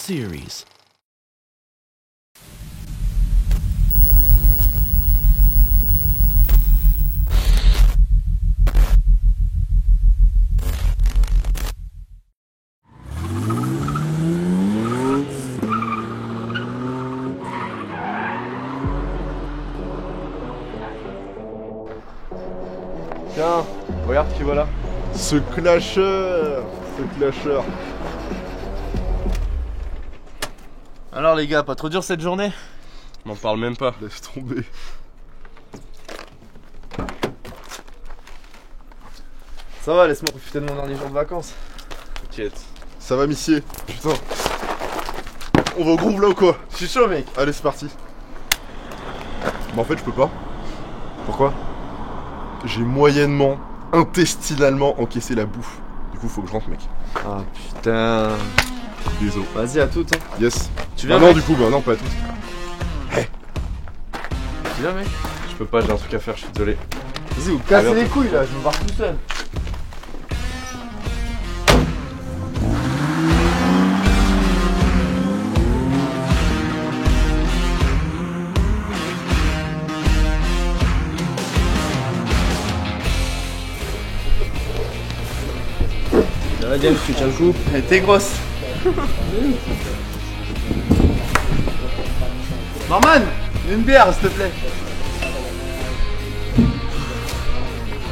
series. Tiens, regarde qui voilà. Ce clasher. Alors les gars, pas trop dur cette journée? M'en parle même pas. Laisse tomber. Ça va, laisse-moi profiter de mon dernier jour de vacances. T'inquiète. Ça va, missier? Putain. On va au groove là ou quoi? Je suis chaud, mec. Allez, c'est parti. Mais en fait, je peux pas. Pourquoi? J'ai moyennement, intestinalement encaissé la bouffe. Du coup, faut que je rentre, mec. Ah putain. Désolé. Vas-y, à toutes. Hein. Yes. Tu viens, non, mec? du coup, bah non, pas à toutes. Tu viens, mec? Je peux pas, j'ai un truc à faire, je suis désolé. Vas-y, vous cassez les couilles là, je me barre tout seul. Ça va, James, tu tiens le coup? Elle était grosse. Norman, une bière, s'il te plaît. Ça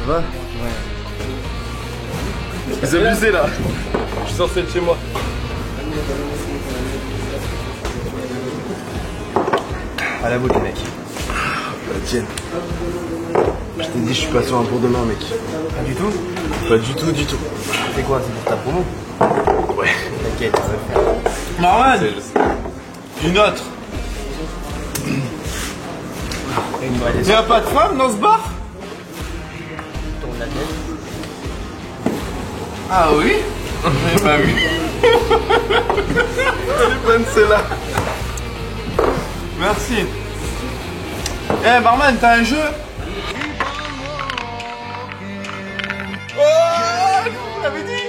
va? Ouais. Vous abusez là. Je suis censé être chez moi. À la beauté, mec. La tienne. Je t'ai dit, je suis pas sur un pour demain, mec. Pas du tout? Pas du tout, du tout. C'est quoi? C'est pour ta promo? Ouais. T'inquiète, ça va le faire. Marwan! Une autre. Y'a pas de femme dans ce bar? Tourne la tête. Ah oui? J'avais pas vu. Elle est bonne celle-là. Merci. Eh barman, t'as un jeu? Oh, je vous l'avais dit.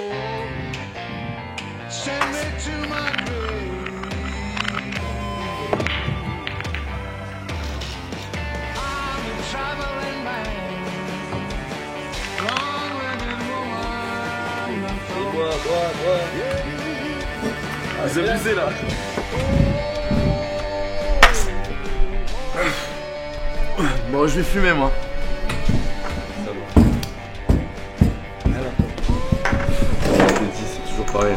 Vous abusez là. Bon, je vais fumer moi. Je t'ai dit, c'est toujours pareil.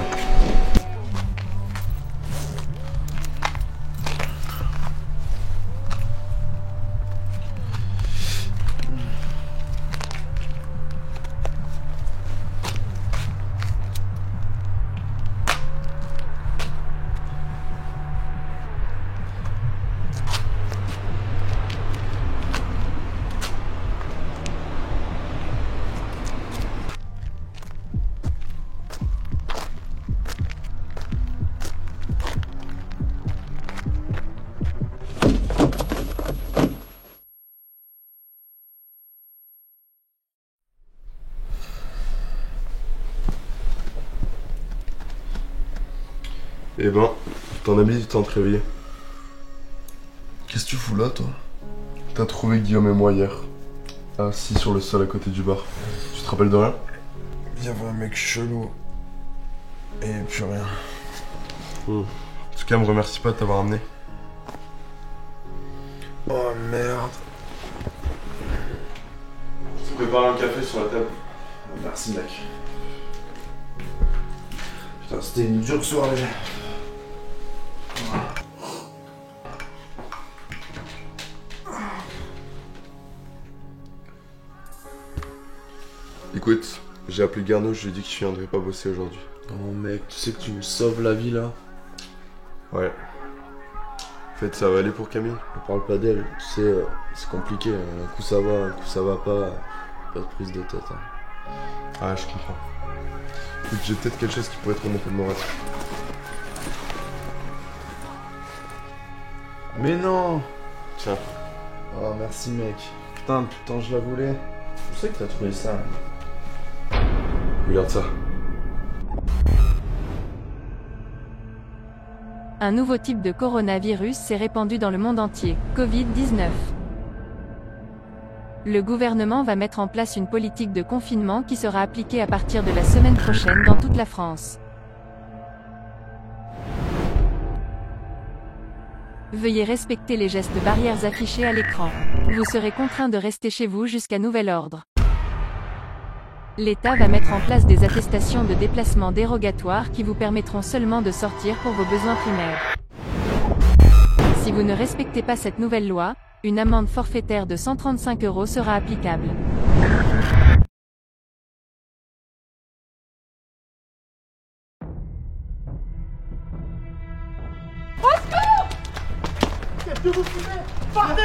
Eh ben, ton ami du temps de te réveiller. Qu'est-ce que tu fous là, toi? T'as trouvé Guillaume et moi hier, assis sur le sol à côté du bar. Tu te rappelles de rien? Il y avait un mec chelou. Et plus rien. En tout cas, me remercie pas de t'avoir amené. Oh merde. Je te prépare un café sur la table. Merci, mec. Putain, c'était une dure soirée. Écoute, j'ai appelé Garneau, je lui ai dit que je viendrais pas bosser aujourd'hui. Oh mec, tu sais que tu me sauves la vie là. Ouais. En fait, ça va aller pour Camille. On parle pas d'elle, tu sais, c'est compliqué. Un coup ça va, un coup ça va pas. Pas de prise de tête. Hein. Ah, je comprends. Écoute, j'ai peut-être quelque chose qui pourrait te remonter le moral. Mais non. Tiens. Oh merci mec. Putain, depuis le temps je la voulais. Je sais que t'as trouvé ça. Regarde ça. Un nouveau type de coronavirus s'est répandu dans le monde entier, Covid-19. Le gouvernement va mettre en place une politique de confinement qui sera appliquée à partir de la semaine prochaine dans toute la France. Veuillez respecter les gestes barrières affichés à l'écran. Vous serez contraint de rester chez vous jusqu'à nouvel ordre. L'État va mettre en place des attestations de déplacement dérogatoires qui vous permettront seulement de sortir pour vos besoins primaires. Si vous ne respectez pas cette nouvelle loi, une amende forfaitaire de 135 € sera applicable. Qu'est-ce que vous foutez? Partez!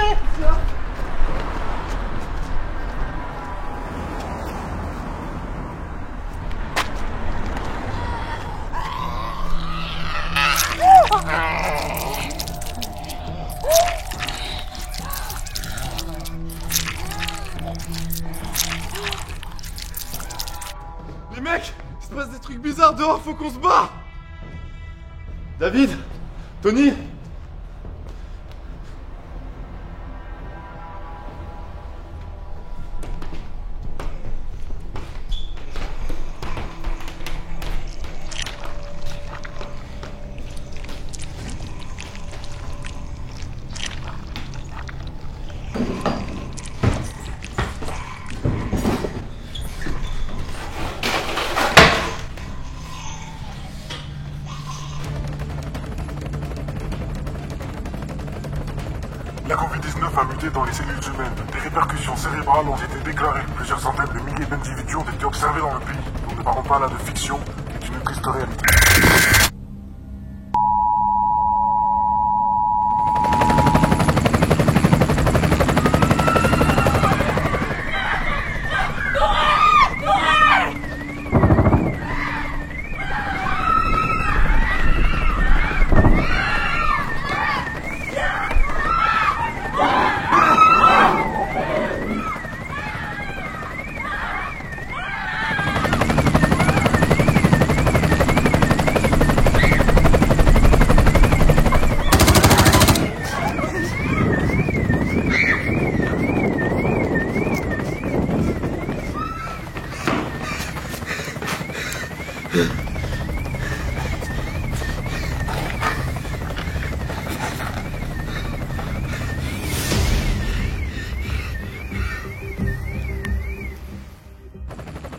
Les mecs, il se passe des trucs bizarres dehors, faut qu'on se bat. David, Tony. La Covid-19 a muté dans les cellules humaines. Des répercussions cérébrales ont été déclarées. Plusieurs centaines de milliers d'individus ont été observés dans le pays. Nous ne parlons pas là de fiction, mais d'une triste réalité.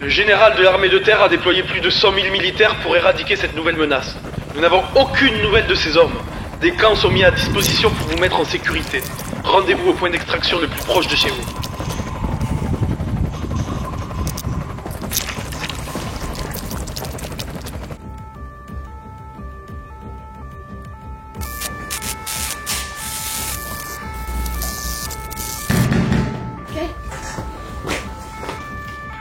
Le général de l'armée de terre a déployé plus de 100 000 militaires pour éradiquer cette nouvelle menace. Nous n'avons aucune nouvelle de ces hommes. Des camps sont mis à disposition pour vous mettre en sécurité. Rendez-vous au point d'extraction le plus proche de chez vous.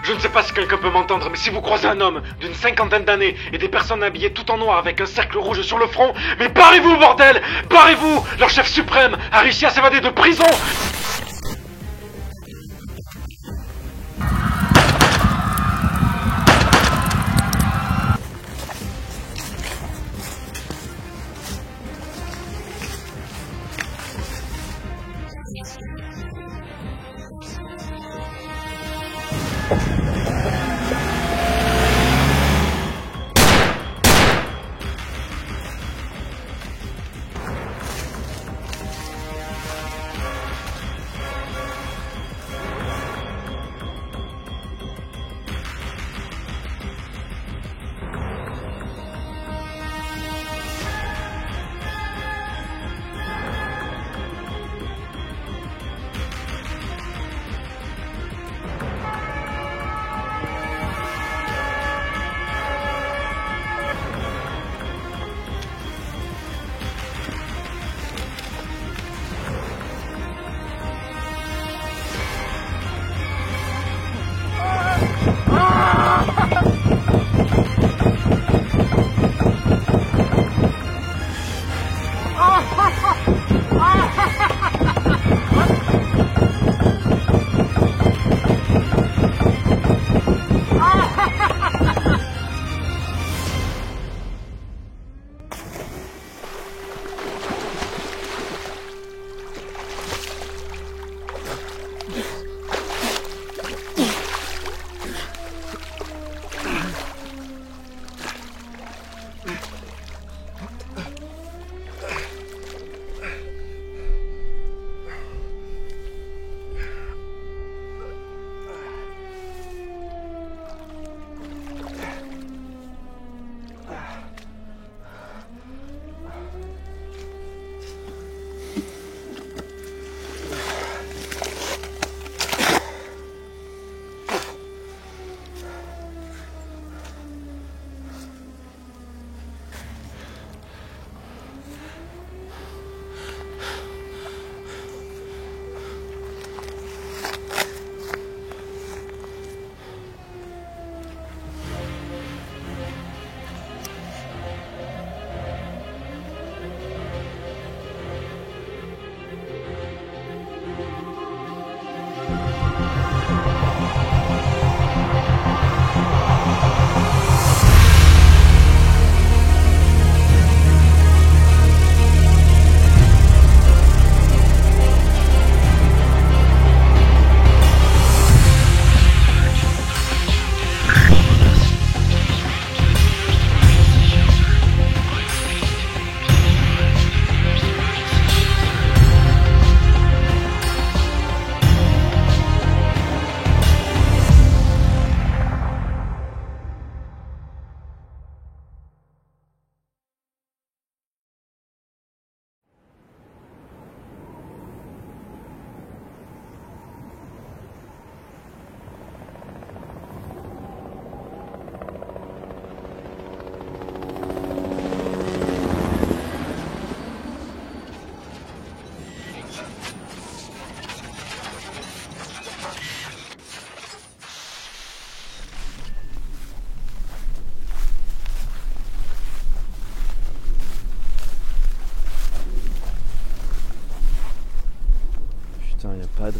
Je ne sais pas si quelqu'un peut m'entendre, mais si vous croisez un homme d'une 50aine d'années et des personnes habillées tout en noir avec un cercle rouge sur le front, mais barrez-vous, bordel! Barrez-vous! Leur chef suprême a réussi à s'évader de prison!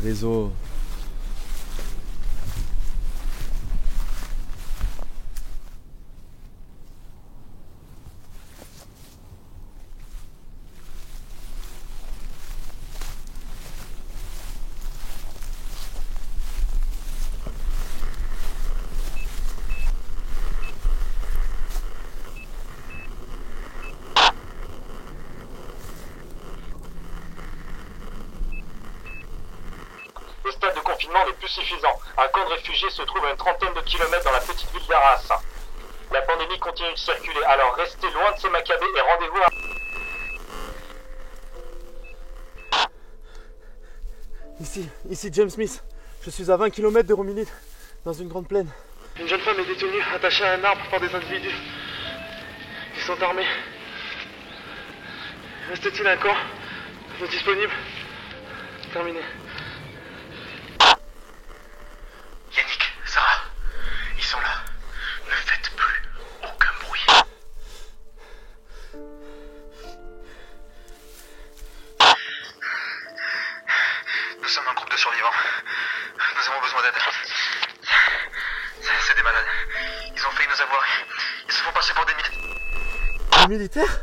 réseau. Le stade de confinement n'est plus suffisant. Un camp de réfugiés se trouve à une trentaine de kilomètres dans la petite ville d'Arras. La pandémie continue de circuler, alors restez loin de ces macabées et rendez-vous à... Ici James Smith. Je suis à 20 km de Romilly, dans une grande plaine. Une jeune femme est détenue, attachée à un arbre par des individus. Ils sont armés. Reste-t-il un camp de disponible? Terminé. Yannick, Sarah, ils sont là. Ne faites plus aucun bruit. Nous sommes un groupe de survivants. Nous avons besoin d'aide. C'est des malades. Ils ont failli nous avoir. Ils se font passer pour des militaires. Des militaires?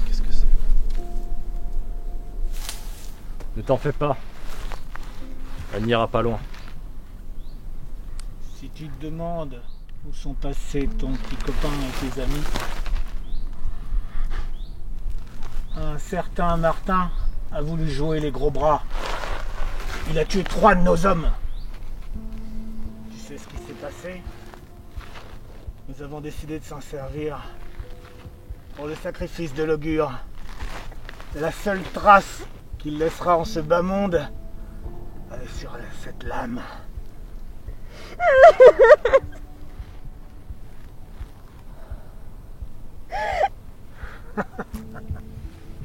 Qu'est-ce que c'est? Ne t'en fais pas. Elle n'ira pas loin. Si tu te demandes où sont passés ton petit copain et tes amis, un certain Martin a voulu jouer les gros bras. Il a tué 3 de nos hommes. Tu sais ce qui s'est passé? Nous avons décidé de s'en servir pour le sacrifice de l'augure. La seule trace qu'il laissera en ce bas monde est sur cette lame.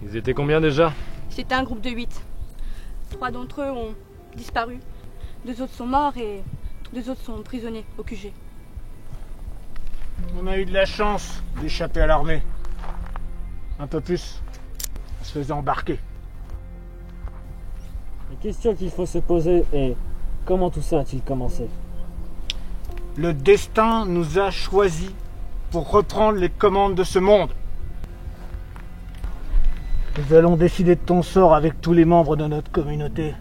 Ils étaient combien déjà? C'était un groupe de 8. 3 d'entre eux ont disparu. 2 autres sont morts et 2 autres sont prisonniers au QG. On a eu de la chance d'échapper à l'armée. Un peu plus, on se faisait embarquer. La question qu'il faut se poser est comment tout ça a-t-il commencé? Le destin nous a choisis pour reprendre les commandes de ce monde. Nous allons décider de ton sort avec tous les membres de notre communauté.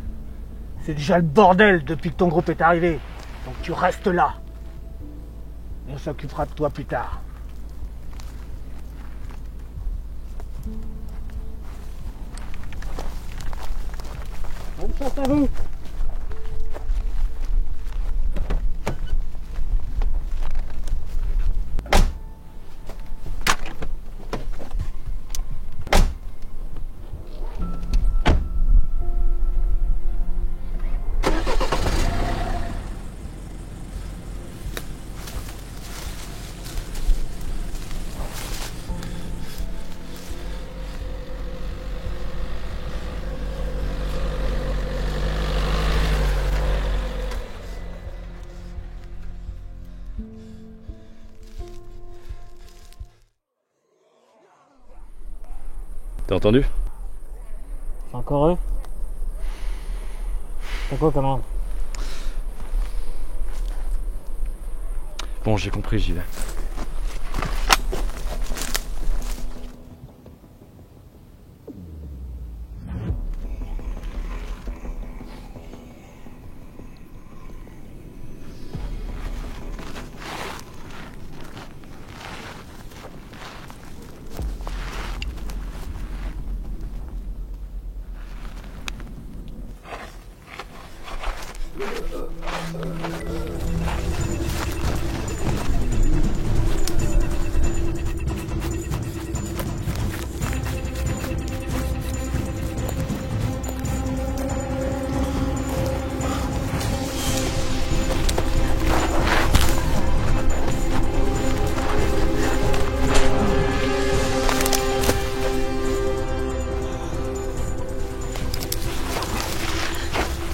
C'est déjà le bordel depuis que ton groupe est arrivé. Donc tu restes là. Et on s'occupera de toi plus tard. Bonne chance à vous! T'as entendu? C'est encore eux? T'as quoi comme ordre? Bon, j'ai compris, j'y vais.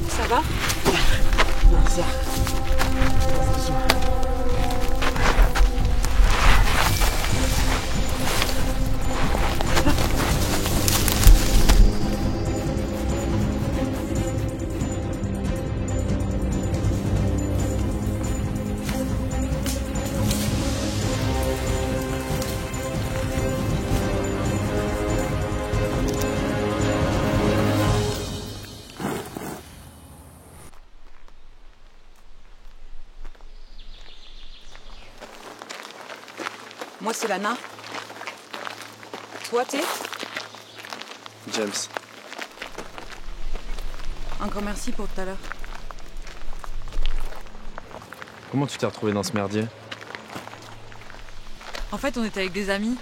Ça va? Ça. Moi, c'est Lana. Toi, t'es? James. Un grand merci pour tout à l'heure. Comment tu t'es retrouvé dans ce merdier? En fait, on était avec des amis.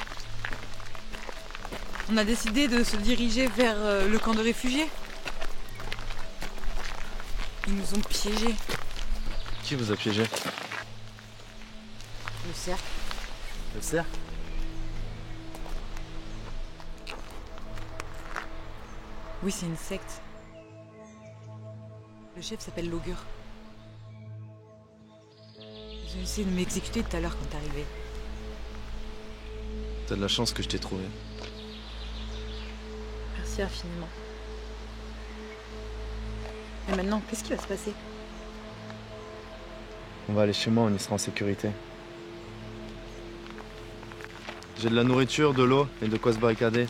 On a décidé de se diriger vers le camp de réfugiés. Ils nous ont piégés. Qui vous a piégé? Le cercle. Le cercle? Oui, c'est une secte. Le chef s'appelle Lauger. Ils ont essayé de m'exécuter tout à l'heure quand t'es arrivé. T'as de la chance que je t'ai trouvé. Merci infiniment. Et maintenant, qu'est-ce qui va se passer? On va aller chez moi, on y sera en sécurité. J'ai de la nourriture, de l'eau et de quoi se barricader.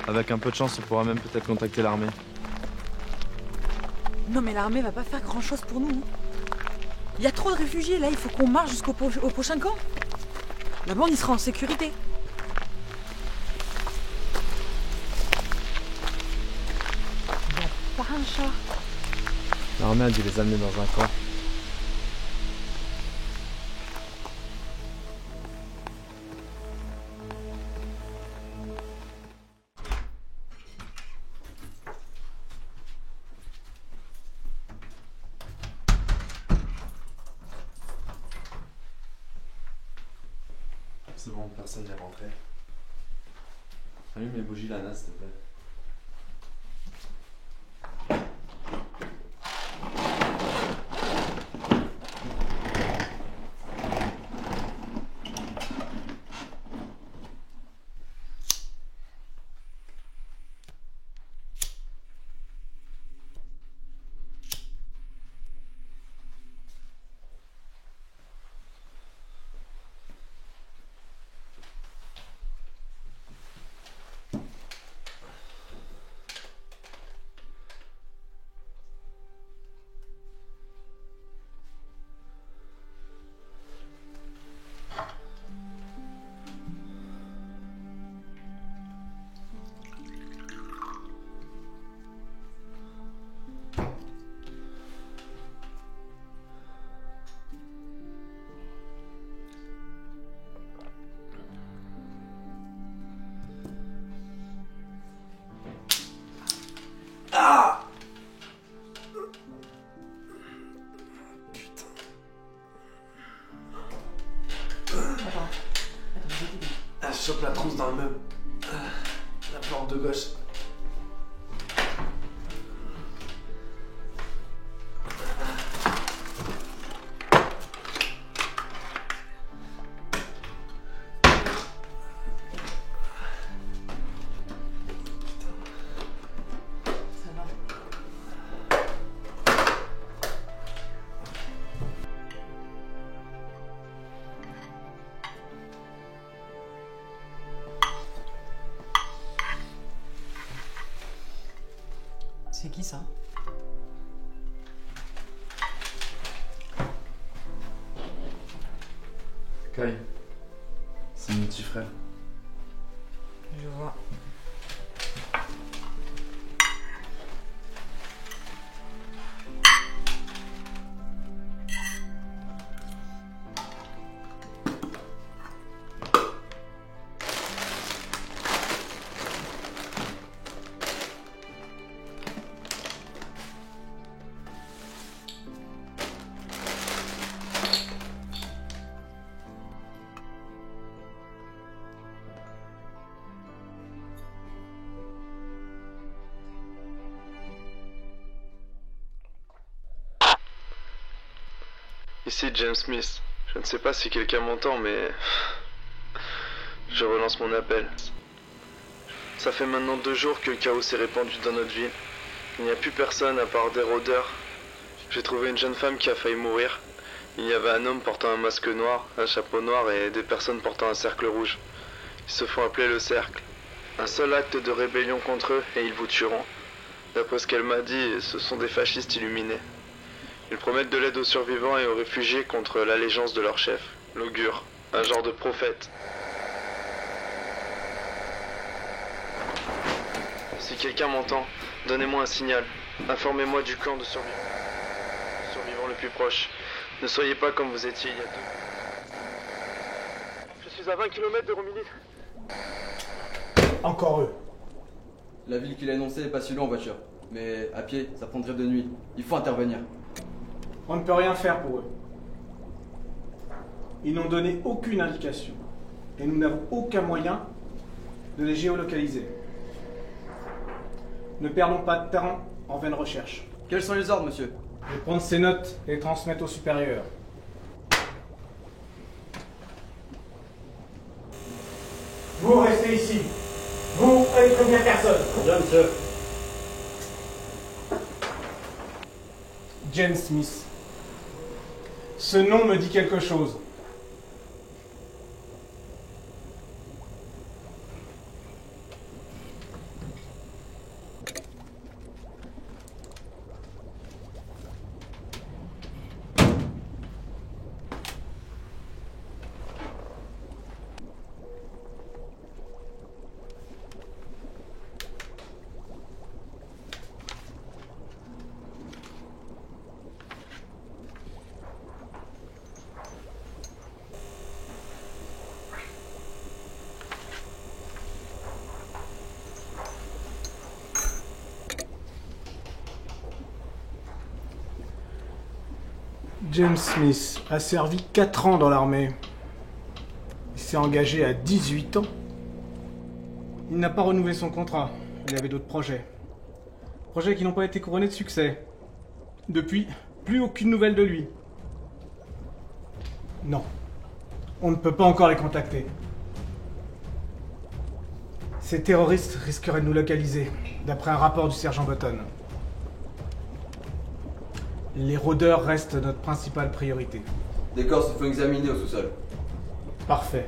Avec un peu de chance, on pourra même peut-être contacter l'armée. Non mais l'armée va pas faire grand-chose pour nous. Il y a trop de réfugiés là, il faut qu'on marche jusqu'au prochain camp. Là-bas, on y sera en sécurité. Bon, pas un chat. L'armée a dû les amener dans un camp. C'est bon, personne n'est rentré. Allume les bougies, Lana, s'il te plaît. Je chope la trousse dans le meuble. La porte de gauche. C'est qui ça? Kai, c'est mon petit frère. Je vois. Ici James Smith. Je ne sais pas si quelqu'un m'entend, mais... Je relance mon appel. Ça fait maintenant 2 jours que le chaos s'est répandu dans notre ville. Il n'y a plus personne à part des rôdeurs. J'ai trouvé une jeune femme qui a failli mourir. Il y avait un homme portant un masque noir, un chapeau noir et des personnes portant un cercle rouge. Ils se font appeler le Cercle. Un seul acte de rébellion contre eux et ils vous tueront. D'après ce qu'elle m'a dit, ce sont des fascistes illuminés. Ils promettent de l'aide aux survivants et aux réfugiés contre l'allégeance de leur chef, l'augure, un genre de prophète. Si quelqu'un m'entend, donnez-moi un signal. Informez-moi du camp de survivants le plus proche. Ne soyez pas comme vous étiez il y a 2. Je suis à 20 km de Romilly. Encore eux. La ville qu'il a énoncée est pas si loin en voiture. Mais à pied, ça prendrait de nuit. Il faut intervenir. On ne peut rien faire pour eux. Ils n'ont donné aucune indication. Et nous n'avons aucun moyen de les géolocaliser. Ne perdons pas de temps en vaine recherche. Quels sont les ordres, monsieur? Je vais prendre ces notes et les transmettre au supérieur. Vous restez ici. Vous êtes combien de personnes? Bien, monsieur. James Smith. Ce nom me dit quelque chose. James Smith a servi 4 ans dans l'armée. Il s'est engagé à 18 ans. Il n'a pas renouvelé son contrat. Il avait d'autres projets. Projets qui n'ont pas été couronnés de succès. Depuis, plus aucune nouvelle de lui. Non. On ne peut pas encore les contacter. Ces terroristes risqueraient de nous localiser, d'après un rapport du sergent Button. Les rôdeurs restent notre principale priorité. Des corps se font examiner au sous-sol. Parfait.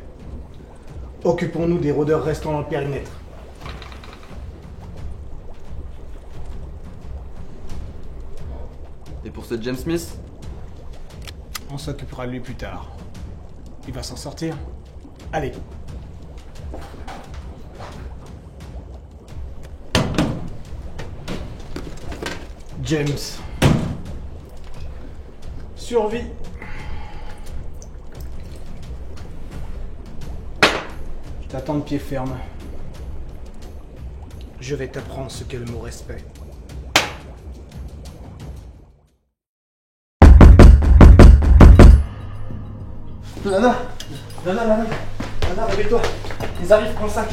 Occupons-nous des rôdeurs restants dans le périmètre. Et pour ce James Smith? On s'occupera de lui plus tard. Il va s'en sortir. Allez. James. Survie. Je t'attends de pied ferme. Je vais t'apprendre ce qu'est le mot respect. Lana, réveille-toi. Ils arrivent, prends le sac.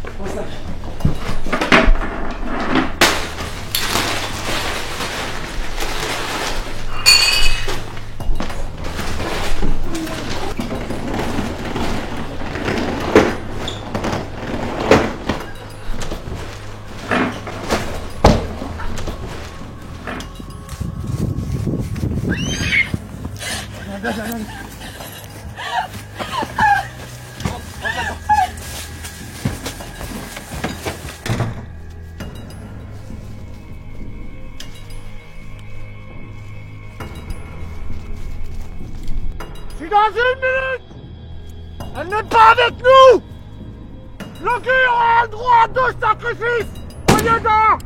Prends le sac. Si dans 1 minute, elle n'est pas avec nous, l'Augure aura le droit de sacrifice. Voyez-en.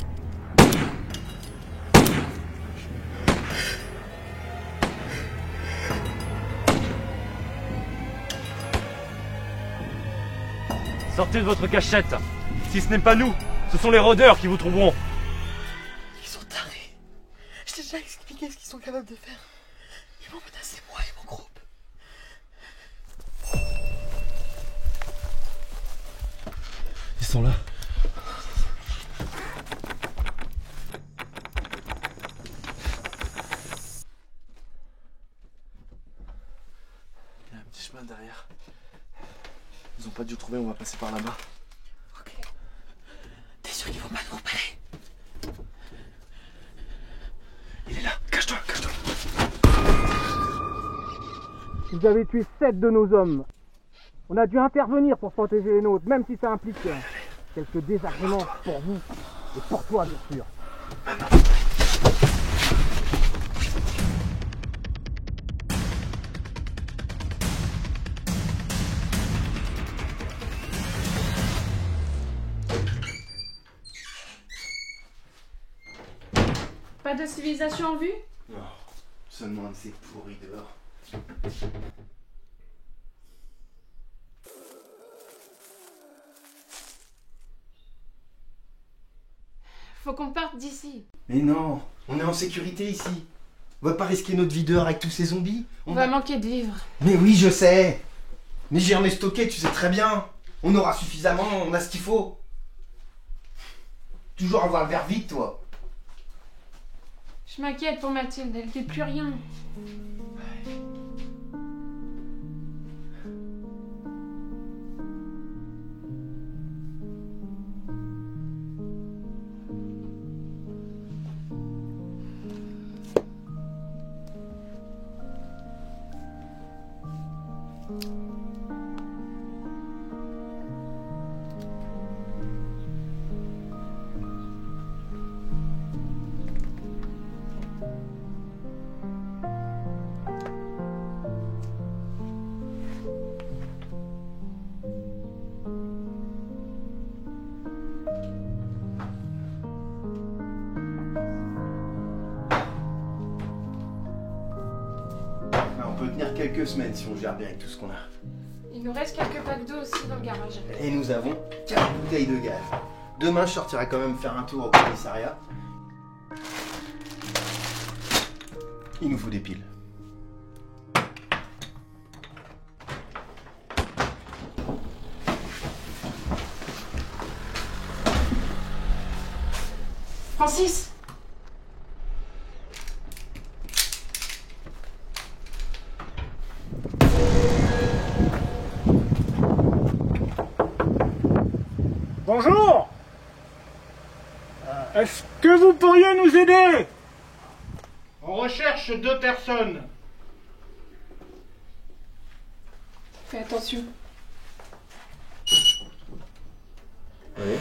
Sortez de votre cachette. Si ce n'est pas nous, ce sont les rôdeurs qui vous trouveront. Ils sont tarés. Je t'ai déjà expliqué ce qu'ils sont capables de faire. Ils vont menacer moi et mon groupe. Ils sont là. Petit chemin derrière. Ils ont pas dû le trouver, on va passer par là-bas. Ok. T'es sûr qu'ils vont pas nous repérer? Il est là, cache-toi, cache-toi. Vous avez tué 7 de nos hommes. On a dû intervenir pour protéger les nôtres, même si ça implique quelques désagréments pour vous et pour toi, bien sûr. Pas de civilisation en vue? Non, seulement un de ces pourris dehors. Faut qu'on parte d'ici. Mais non, on est en sécurité ici. On va pas risquer notre vie dehors avec tous ces zombies. On va manquer de vivre. Mais oui, je sais. Mais j'en ai stocké, tu sais très bien. On aura suffisamment, on a ce qu'il faut. Toujours avoir le verre vide, toi. Je m'inquiète pour Mathilde, elle fait plus rien. On peut tenir quelques semaines si on gère bien avec tout ce qu'on a. Il nous reste quelques packs d'eau aussi dans le garage. Et nous avons 4 bouteilles de gaz. Demain, je sortirai quand même faire un tour au commissariat. Il nous faut des piles. Francis! Bonjour. Est-ce que vous pourriez nous aider? On recherche 2 personnes. Fais attention. Oui.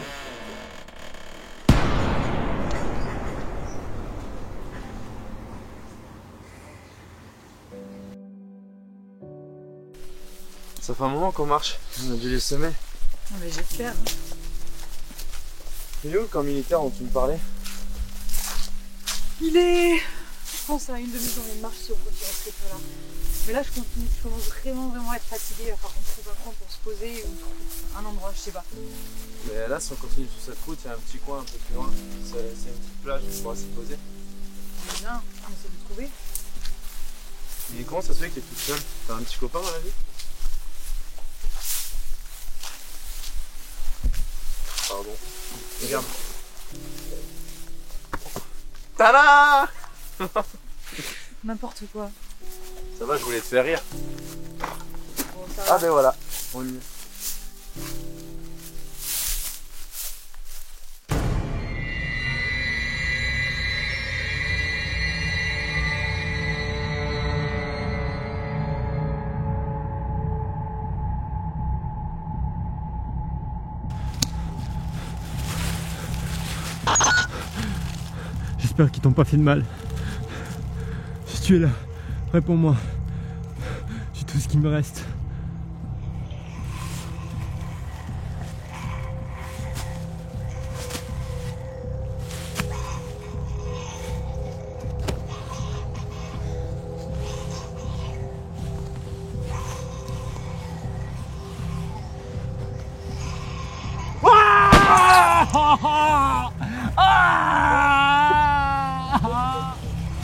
Ça fait un moment qu'on marche, on a dû les semer. Mais j'espère. Il est où le camp militaire dont tu me parlais? Il est, je pense, à une demi-journée de marche si on continue à ce rythme-là. Mais là, je continue, je commence vraiment à être fatiguée. Il va falloir qu'on trouve un coin pour se poser ou un endroit, je sais pas. Mais là, si on continue sur cette route, il y a un petit coin un peu plus loin. C'est une petite plage, on pourra s'y poser. C'est bien, on essaie de trouver. Et comment ça se fait que t'es toute seule? T'as un petit copain dans la vie? Pardon. Regarde. Tada! N'importe quoi. Ça va, je voulais te faire rire. Bon, ça Ah va. ben voilà, on y est. J'espère qu'ils t'ont pas fait de mal. Si tu es là, réponds-moi. J'ai tout ce qui me reste.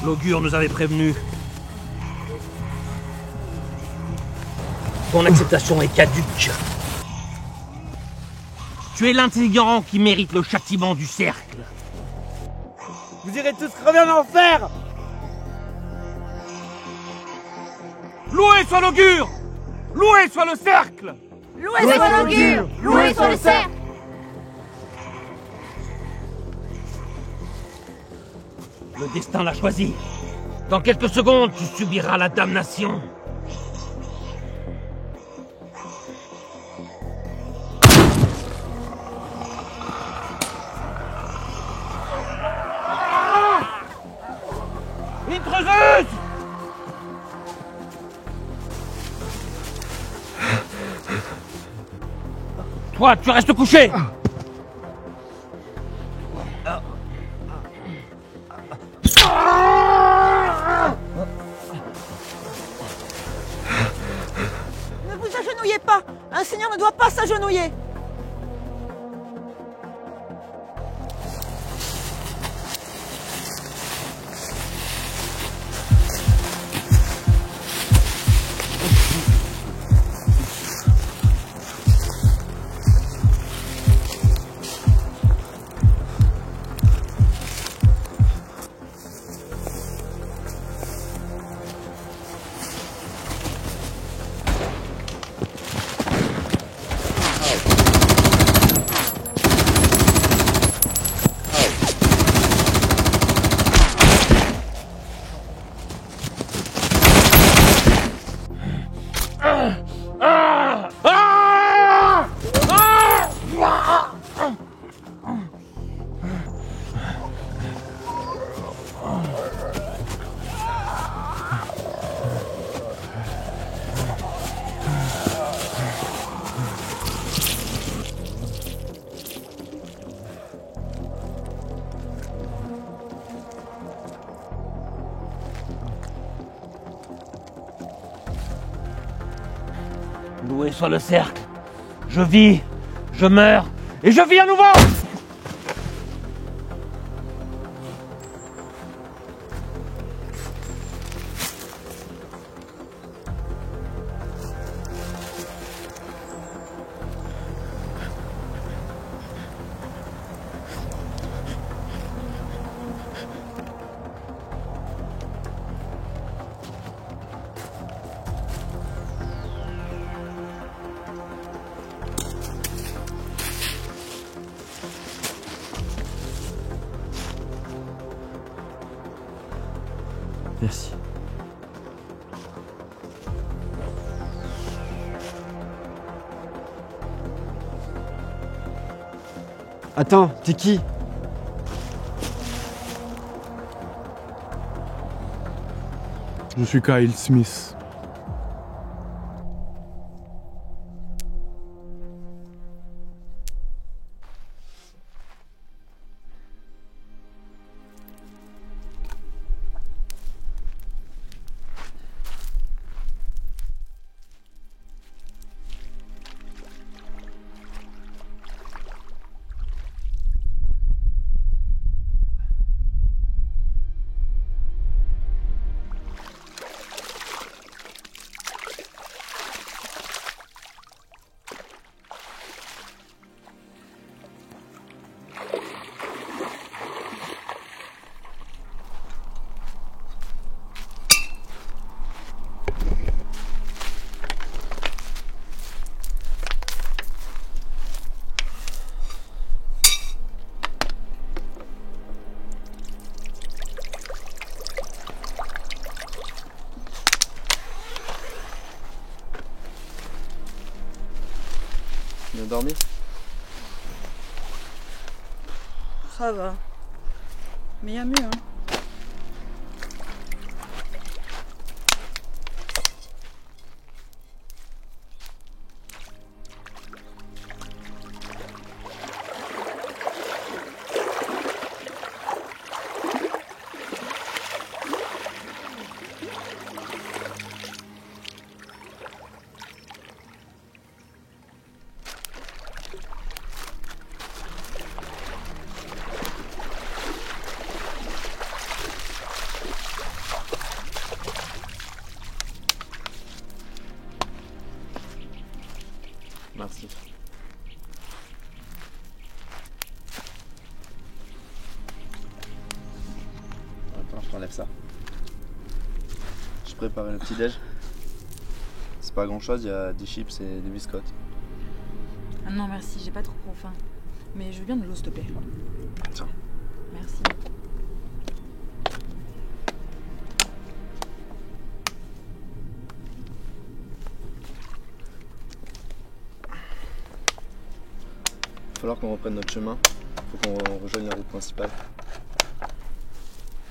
L'augure nous avait prévenus. Ton acceptation est caduque. Tu es l'intelligent qui mérite le châtiment du cercle. Vous irez tous crever en enfer. Loué soit l'augure! Loué soit le cercle! Loué soit l'augure! Loué soit le cercle! Le destin l'a choisi. Dans quelques secondes, tu subiras la damnation. Intruseuse! Toi, tu restes couché! Ne vous agenouillez pas! Un seigneur ne doit pas s'agenouiller! Loué soit le cercle. Je vis, je meurs, et je vis à nouveau! Merci. Attends, t'es qui? Je suis Kyle Smith. Bien dormi? Ça va. Mais il y a mieux, hein. Merci. Attends, je t'enlève ça. Je préparais le petit-déj. C'est pas grand chose, il y a des chips et des biscottes. Ah non, merci, j'ai pas trop faim. Mais je veux bien de l'eau, s'il te plaît. Tiens. Merci. Il va falloir qu'on reprenne notre chemin. Faut qu'on rejoigne la route principale.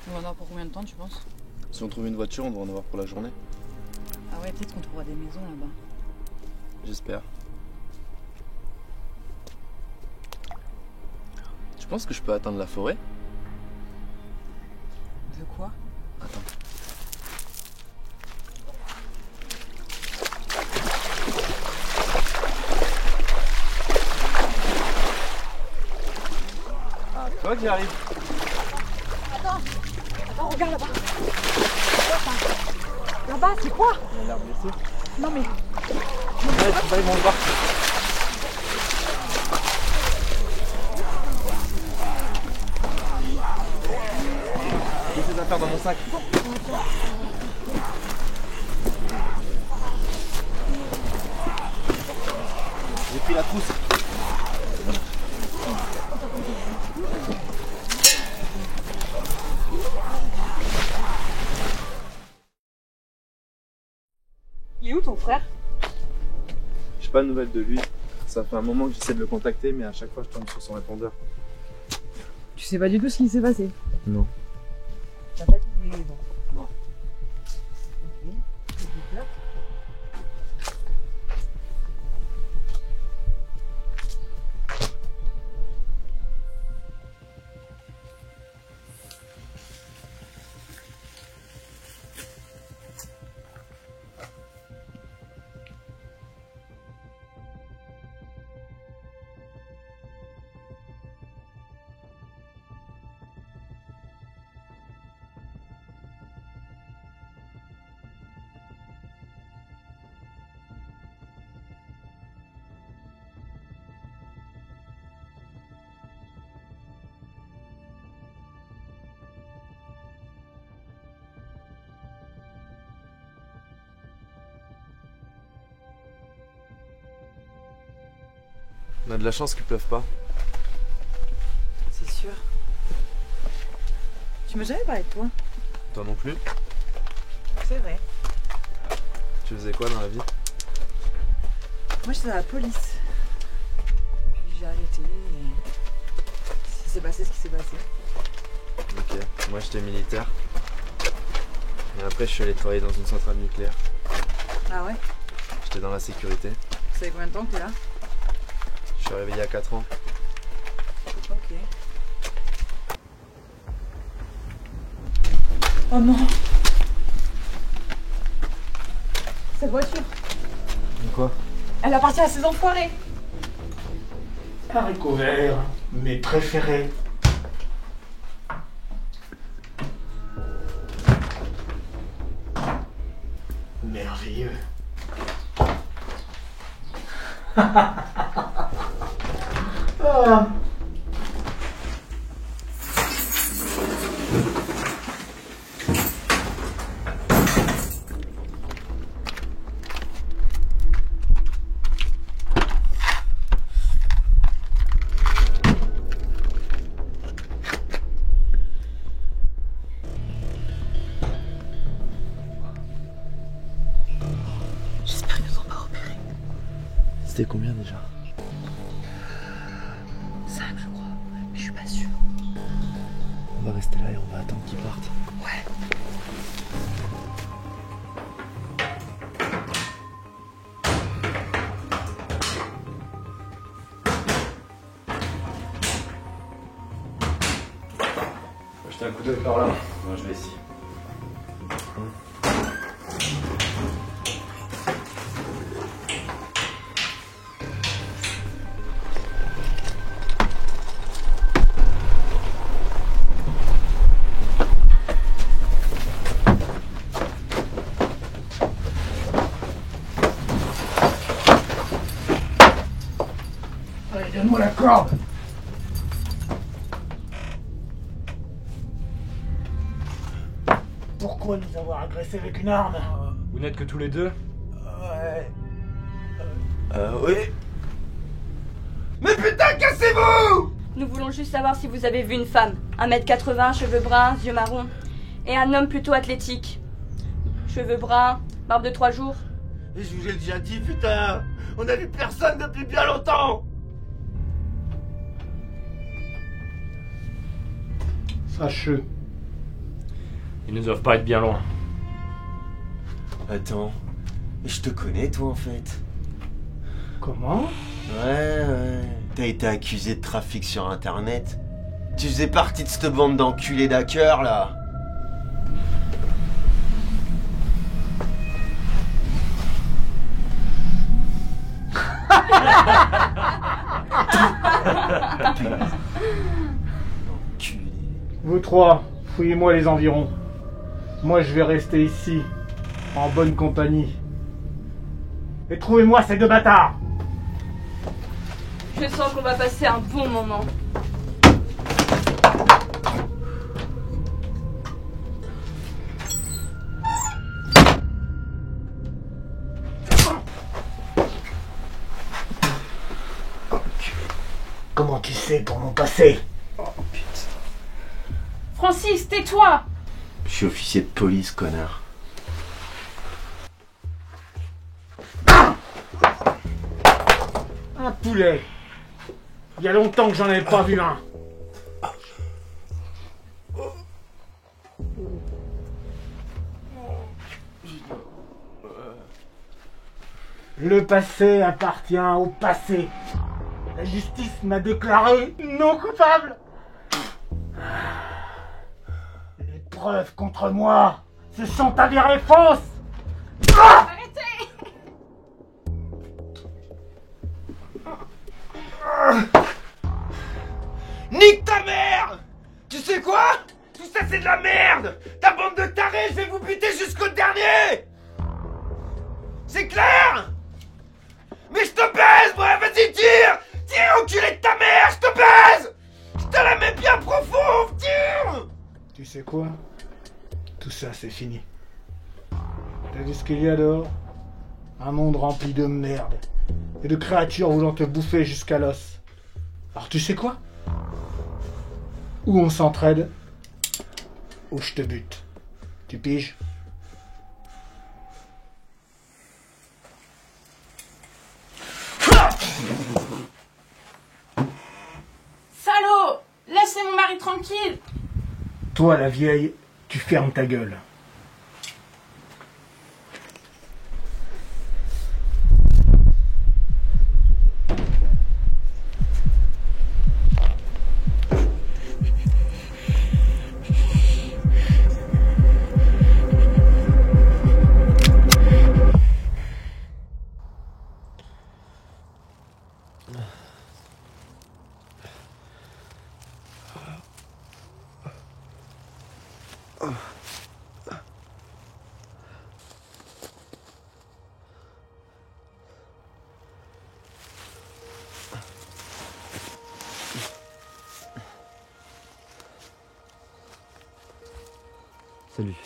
On va en avoir pour combien de temps, tu penses? Si on trouve une voiture, on doit en avoir pour la journée. Ah ouais, peut-être qu'on trouvera des maisons là-bas. J'espère. Tu penses que je peux atteindre la forêt? De quoi? Attends. Ah, toi qui arrive. Attends, regarde là-bas. Là-bas, c'est quoi? Il a l'air blessé. Non mais... Ouais, c'est pas, ils vont le voir. Mets tes affaires dans mon sac. J'ai pris la trousse. Il est où ton frère? J'ai pas de nouvelles de lui. Ça fait un moment que j'essaie de le contacter, mais à chaque fois je tombe sur son répondeur. Tu sais pas du tout ce qui s'est passé? Non. T'as pas dit les raisons? Non. On a de la chance qu'il pleuve pas. C'est sûr. Tu m'as jamais parlé de toi? Toi non plus? C'est vrai. Tu faisais quoi dans la vie? Moi j'étais à la police. Puis j'ai arrêté et... Il s'est passé ce qui s'est passé. Ok, moi j'étais militaire. Et après je suis allé travailler dans une centrale nucléaire. Ah ouais? J'étais dans la sécurité. Ça fait combien de temps que t'es là? Je suis arrivé il y a 4 ans. Ok. Oh non! Cette voiture! Quoi? Elle appartient à ces enfoirés! Haricots verts, mes préférés. Merveilleux. Ah. J'espère qu'ils nous ont pas repérés. C'était combien déjà? 5 je crois, mais je suis pas sûre. On va rester là et on va attendre qu'ils partent. Ouais. Faut jeter un coup d'œil par là. Moi je vais ici. Allez, donne-moi la corde. Pourquoi nous avoir agressés avec une arme? Vous n'êtes que tous les deux? Ouais. Oui. Mais putain, cassez-vous! Nous voulons juste savoir si vous avez vu une femme. 1m80, cheveux bruns, yeux marrons. Et un homme plutôt athlétique. Cheveux bruns, barbe de 3 jours. Et je vous ai déjà dit, putain! On a vu personne depuis bien longtemps! Sache-le. Ils ne doivent pas être bien loin. Attends, je te connais toi en fait. Comment? Ouais. T'as été accusé de trafic sur internet. Tu faisais partie de cette bande d'enculés d'hackers là. Vous trois, fouillez-moi les environs. Moi je vais rester ici, en bonne compagnie. Et trouvez-moi ces deux bâtards! Je sens qu'on va passer un bon moment. Comment tu sais pour mon passé? Francis, tais-toi! Je suis officier de police, connard. Un poulet. Il y a longtemps que j'en avais pas vu un. Le passé appartient au passé. La justice m'a déclaré non coupable. Les preuves contre moi se sont avérées fausses. Arrêtez! Nique ta mère! Tu sais quoi? Tout ça c'est de la merde! Ta bande de tarés, je vais vous buter jusqu'au dernier! C'est clair? Mais je te baise, moi! Vas-y, tire! Tire, enculé de ta mère! Je te baise! Je te la mets bien profond! Tire! Tu sais quoi? Tout ça c'est fini. T'as vu ce qu'il y a dehors? Un monde rempli de merde. Et de créatures voulant te bouffer jusqu'à l'os. Alors tu sais quoi? Ou on s'entraide, ou je te bute. Tu piges? Salaud! Laissez mon mari tranquille! Toi la vieille, tu fermes ta gueule. Salut.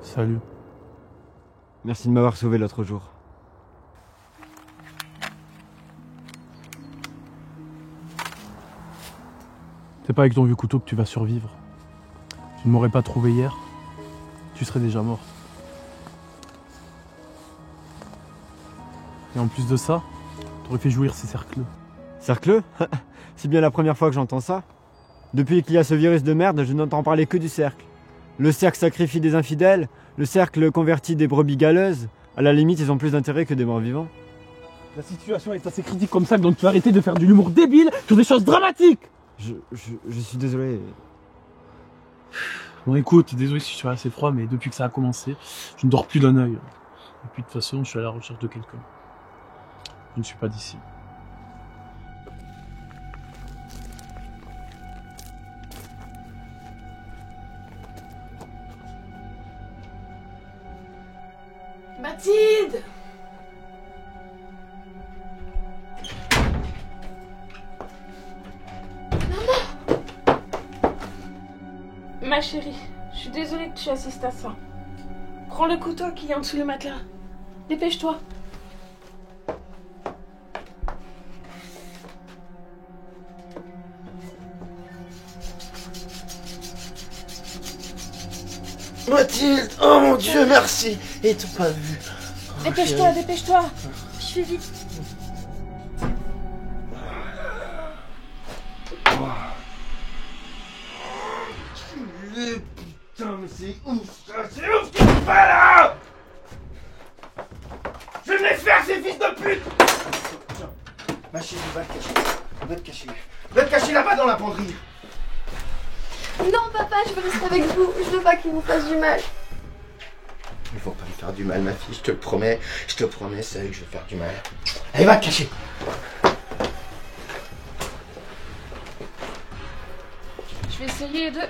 Salut. Merci de m'avoir sauvé l'autre jour. C'est pas avec ton vieux couteau que tu vas survivre. Tu ne m'aurais pas trouvé hier, tu serais déjà mort. Et en plus de ça, t'aurais fait jouir ces cercleux. Cercleux? C'est bien la première fois que j'entends ça. Depuis qu'il y a ce virus de merde, je n'entends parler que du cercle. Le cercle sacrifie des infidèles, le cercle convertit des brebis galeuses. À la limite, ils ont plus d'intérêt que des morts vivants. La situation est assez critique comme ça, donc tu vas arrêter de faire de l'humour débile sur des choses dramatiques. Je suis désolé. Bon écoute, désolé si je suis assez froid, mais depuis que ça a commencé, je ne dors plus d'un œil. Et puis de toute façon, je suis à la recherche de quelqu'un. Je ne suis pas d'ici. Mathilde! Maman! Ma chérie, je suis désolée que tu assistes à ça. Prends le couteau qui est en dessous le matelas. Dépêche-toi. Mathilde, oh mon Dieu, merci. Ils t'ont pas vu. Dépêche-toi, dépêche-toi. Je fais vite. Putain, mais c'est ouf ça, c'est ouf ce que tu fais là. Je vais me les faire ces fils de pute. Ma chérie, va te cacher. Va te cacher. Va te cacher là-bas dans la penderie. Non, papa, je veux rester avec vous. Je veux pas qu'il vous fasse du mal. Ils vont pas me faire du mal, ma fille, je te le promets. Je te promets, c'est à eux que je vais faire du mal. Allez, va te cacher. Je vais essayer de...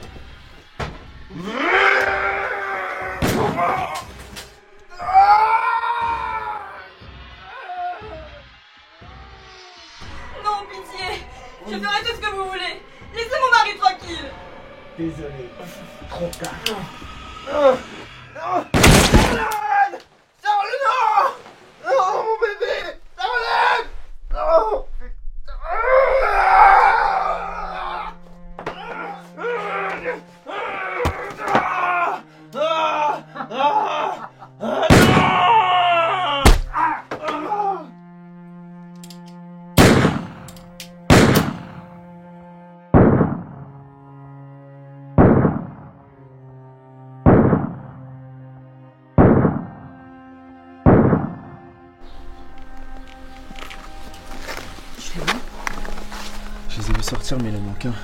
Non, pitié. Je ferai tout ce que vous voulez. Laissez mon mari tranquille. Désolé. Trop tard. Charles, non. Non, mon bébé. Charles. Non. Je les ai vus sortir, mais il en manque un.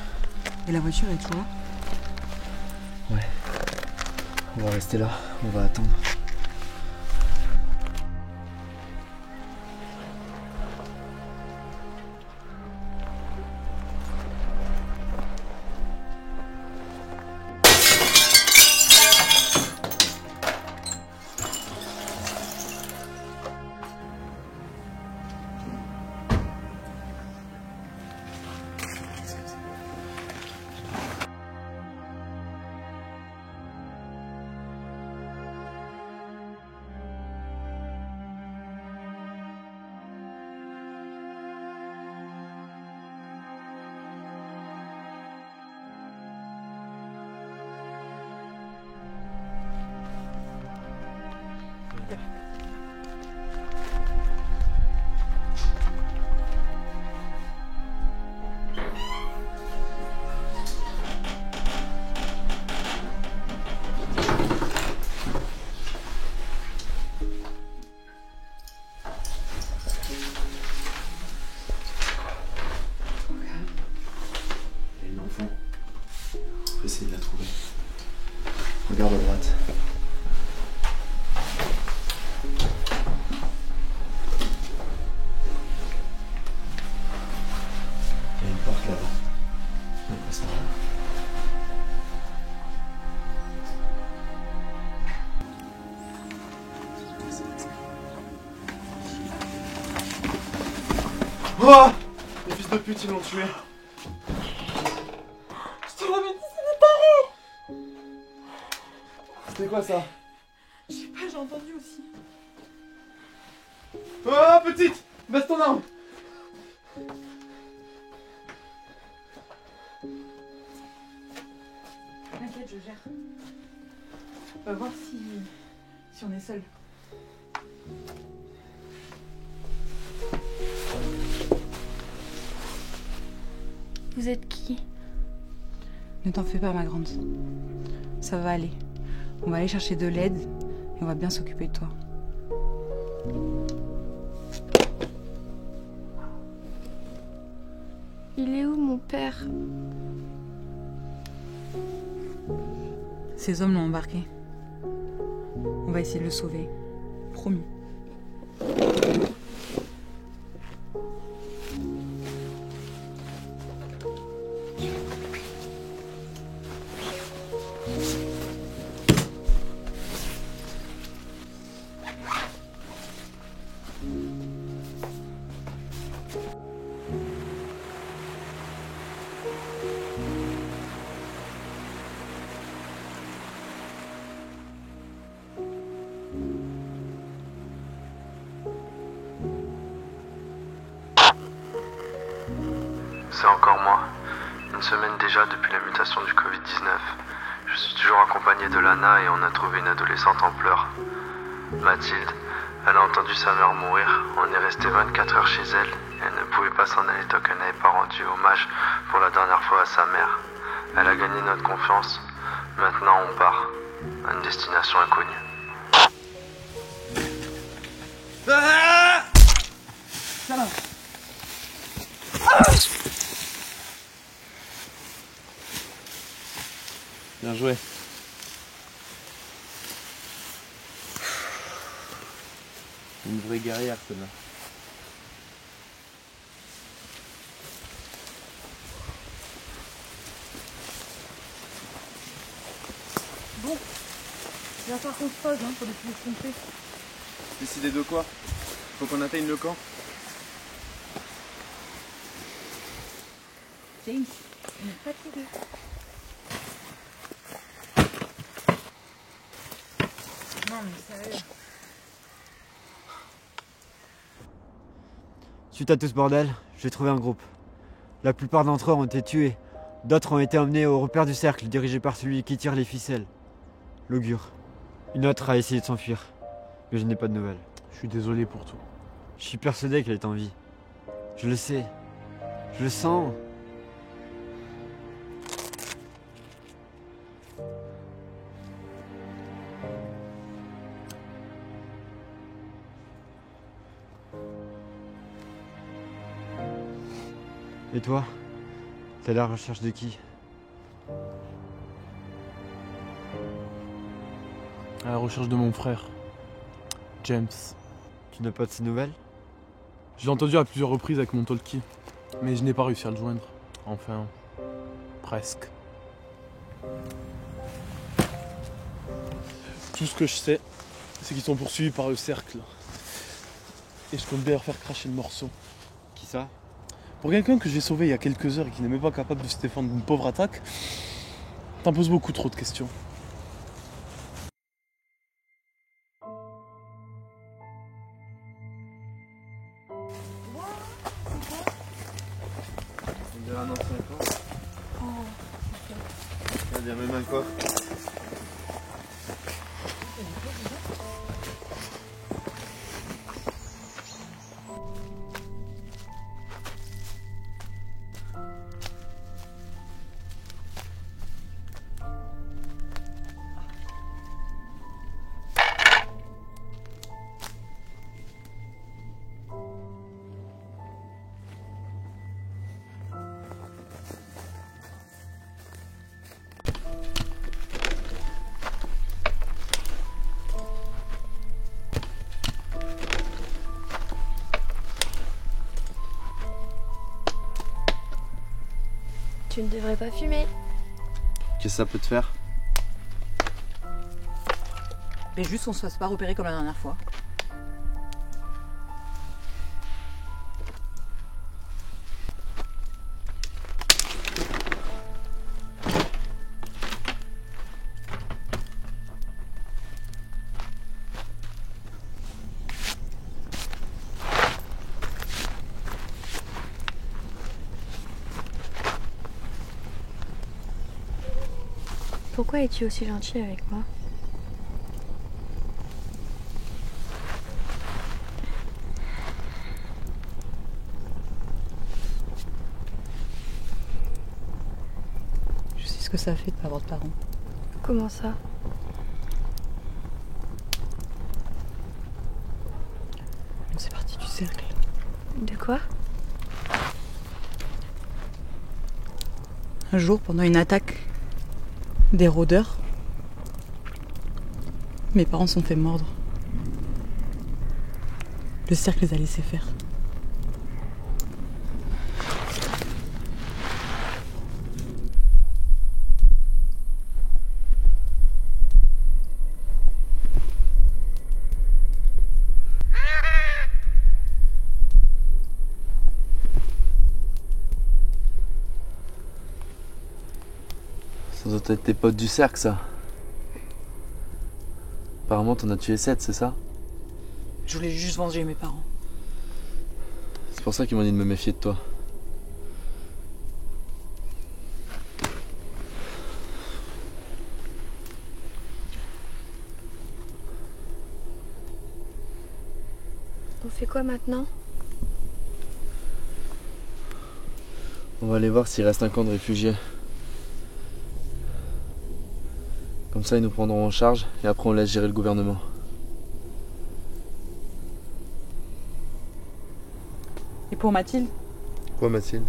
Et la voiture est toujours là? Ouais. On va rester là, on va attendre. Essayer de la trouver. Regarde à droite. Il y a une porte là-bas. On passe par là. Oh! Les fils de pute, ils l'ont tué. Je te l'avais dit, c'est des tarés. C'était quoi ça? Je sais pas, j'ai entendu aussi. Oh, petite! Baisse ton arme! T'inquiète, je gère. On va voir si on est seul. Vous êtes qui? Ne t'en fais pas, ma grande. Ça va aller. On va aller chercher de l'aide et on va bien s'occuper de toi. Il est où, mon père? Ces hommes l'ont embarqué. On va essayer de le sauver. Promis. c'est encore moi. Une semaine déjà depuis la mutation du Covid-19. Je suis toujours accompagné de Lana et on a trouvé une adolescente en pleurs. Mathilde, elle a entendu sa mère mourir. On est resté 24 heures chez elle. Elle ne pouvait pas s'en aller tant qu'elle n'avait pas rendu hommage pour la dernière fois à sa mère. Elle a gagné notre confiance. Maintenant on part. À une destination inconnue. Ah, ça va. Bien joué. Une vraie guerrière, celle-là. Bon, il va falloir qu'on se pose pour décider ce qu'on fait. Décider de quoi? Faut qu'on atteigne le camp. James, on est fatigué. Non mais sérieux. Suite à tout ce bordel, j'ai trouvé un groupe. La plupart d'entre eux ont été tués. D'autres ont été emmenés au repère du cercle, dirigé par celui qui tire les ficelles. L'augure. Une autre a essayé de s'enfuir, mais je n'ai pas de nouvelles. Je suis désolé pour tout. Je suis persuadé qu'elle est en vie. Je le sais. Je le sens. Et toi? T'es à la recherche de qui? À la recherche de mon frère, James. Tu n'as pas de ses nouvelles? Je l'ai entendu à plusieurs reprises avec mon talkie, mais je n'ai pas réussi à le joindre. Enfin, presque. Tout ce que je sais, c'est qu'ils sont poursuivis par le cercle. Et je compte bien leur faire cracher le morceau. Qui ça? Pour quelqu'un que j'ai sauvé il y a quelques heures et qui n'est même pas capable de se défendre d'une pauvre attaque, t'en poses beaucoup trop de questions. On dirait un ancien corps. Il y a même un coffre. Tu ne devrais pas fumer. Qu'est-ce que ça peut te faire? Mais juste qu'on se fasse pas repérer comme la dernière fois. Pourquoi es-tu aussi gentil avec moi? Je sais ce que ça fait de pas avoir de parents. Comment ça? On s'est parti du cercle. De quoi? Un jour, pendant une attaque des rôdeurs, mes parents se sont fait mordre. Le cercle les a laissés faire. Ça doit être tes potes du cercle, ça. Apparemment, t'en as tué 7, c'est ça? Je voulais juste venger mes parents. C'est pour ça qu'ils m'ont dit de me méfier de toi. On fait quoi maintenant? On va aller voir s'il reste un camp de réfugiés. Comme ça, ils nous prendront en charge et après on laisse gérer le gouvernement. Et pour Mathilde? Quoi, Mathilde?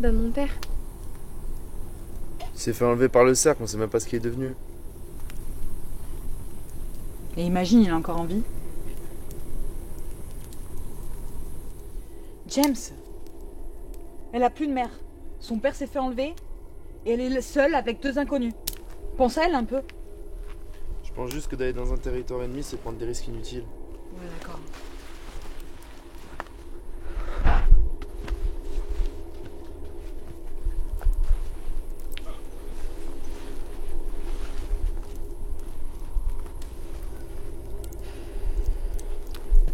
Bah mon père. Il s'est fait enlever par le cercle, on sait même pas ce qu'il est devenu. Et imagine, il est encore en vie. James, elle a plus de mère. Son père s'est fait enlever et elle est seule avec 2 inconnus. Pense à elle un peu. Je pense juste que d'aller dans un territoire ennemi, c'est prendre des risques inutiles. Ouais, d'accord.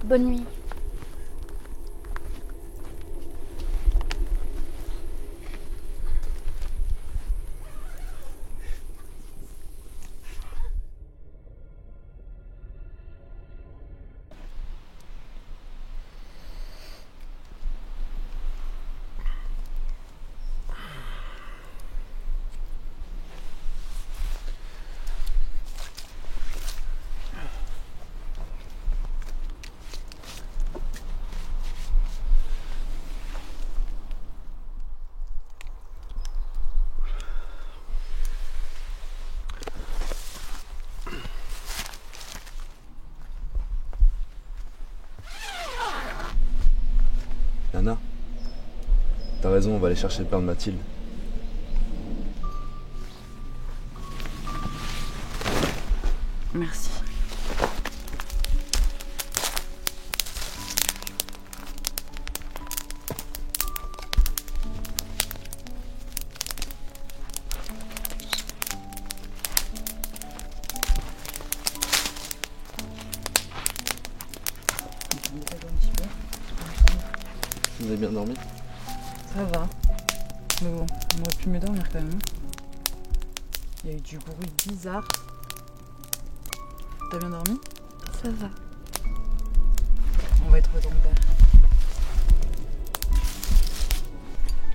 Bonne nuit. Anna, t'as raison, on va aller chercher le père de Mathilde. Merci. Vous avez bien dormi? Ça va. Mais bon, on aurait pu mieux dormir quand même. Il y a eu du bruit bizarre. T'as bien dormi? Ça va. On va trouver ton père.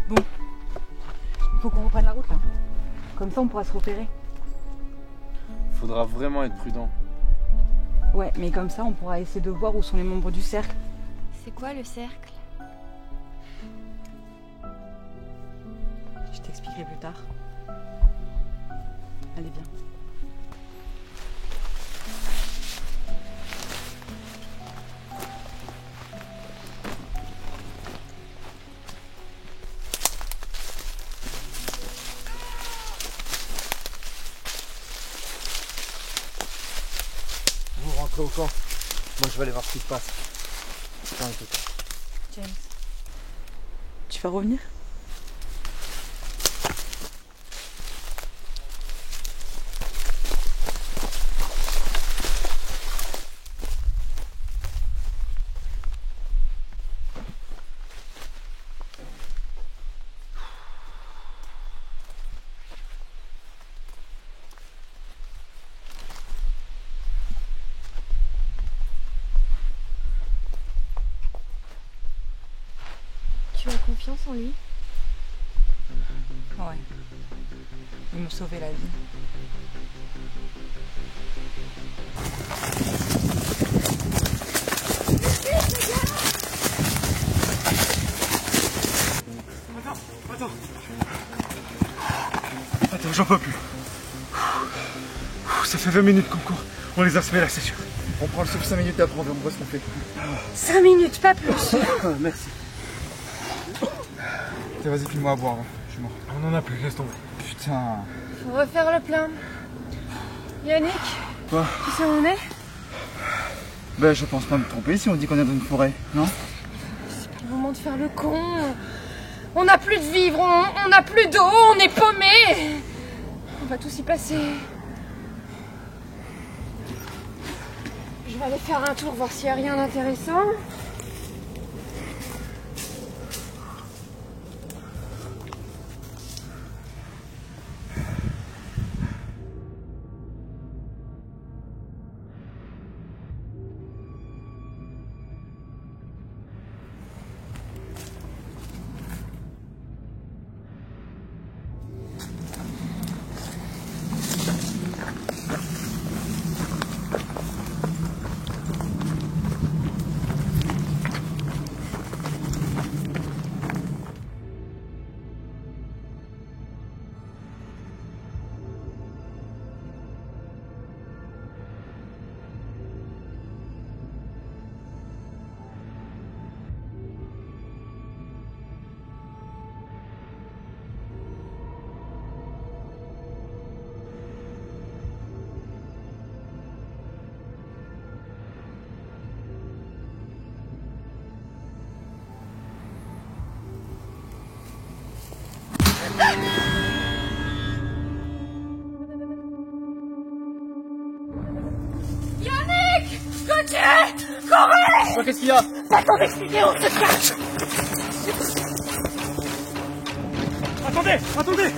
Bon. Il faut qu'on reprenne la route là. Comme ça on pourra se repérer. Faudra vraiment être prudent. Ouais, mais comme ça on pourra essayer de voir où sont les membres du cercle. C'est quoi le cercle? Je t'expliquerai plus tard. Allez, viens. Vous rentrez au camp. Moi je vais aller voir ce qui se passe. Putain, écoute. James, tu vas revenir? Tu as confiance en lui? Ouais. Il me sauvait la vie. Attends, j'en peux plus. Ça fait 20 minutes qu'on court. On les a semés là, c'est sûr. On prend le souffle 5 minutes et après on voit ce qu'on fait. 5 minutes, pas plus. Merci. Tiens, vas-y, file-moi à boire, je suis mort. On en a plus, laisse tomber. Putain. Faut refaire le plein. Yannick, Quoi? tu sais où on est? Ben, je pense pas me tromper si on dit qu'on est dans une forêt, non? C'est pas le moment de faire le con. On n'a plus de vivre, on n'a plus d'eau, on est paumés. On va tous y passer. Je vais aller faire un tour, voir s'il n'y a rien d'intéressant. Yannick! Gauthier! Courez! Qu'est-ce qu'il y a? Pas t'en expliquer, on se cache! Attendez! Attendez!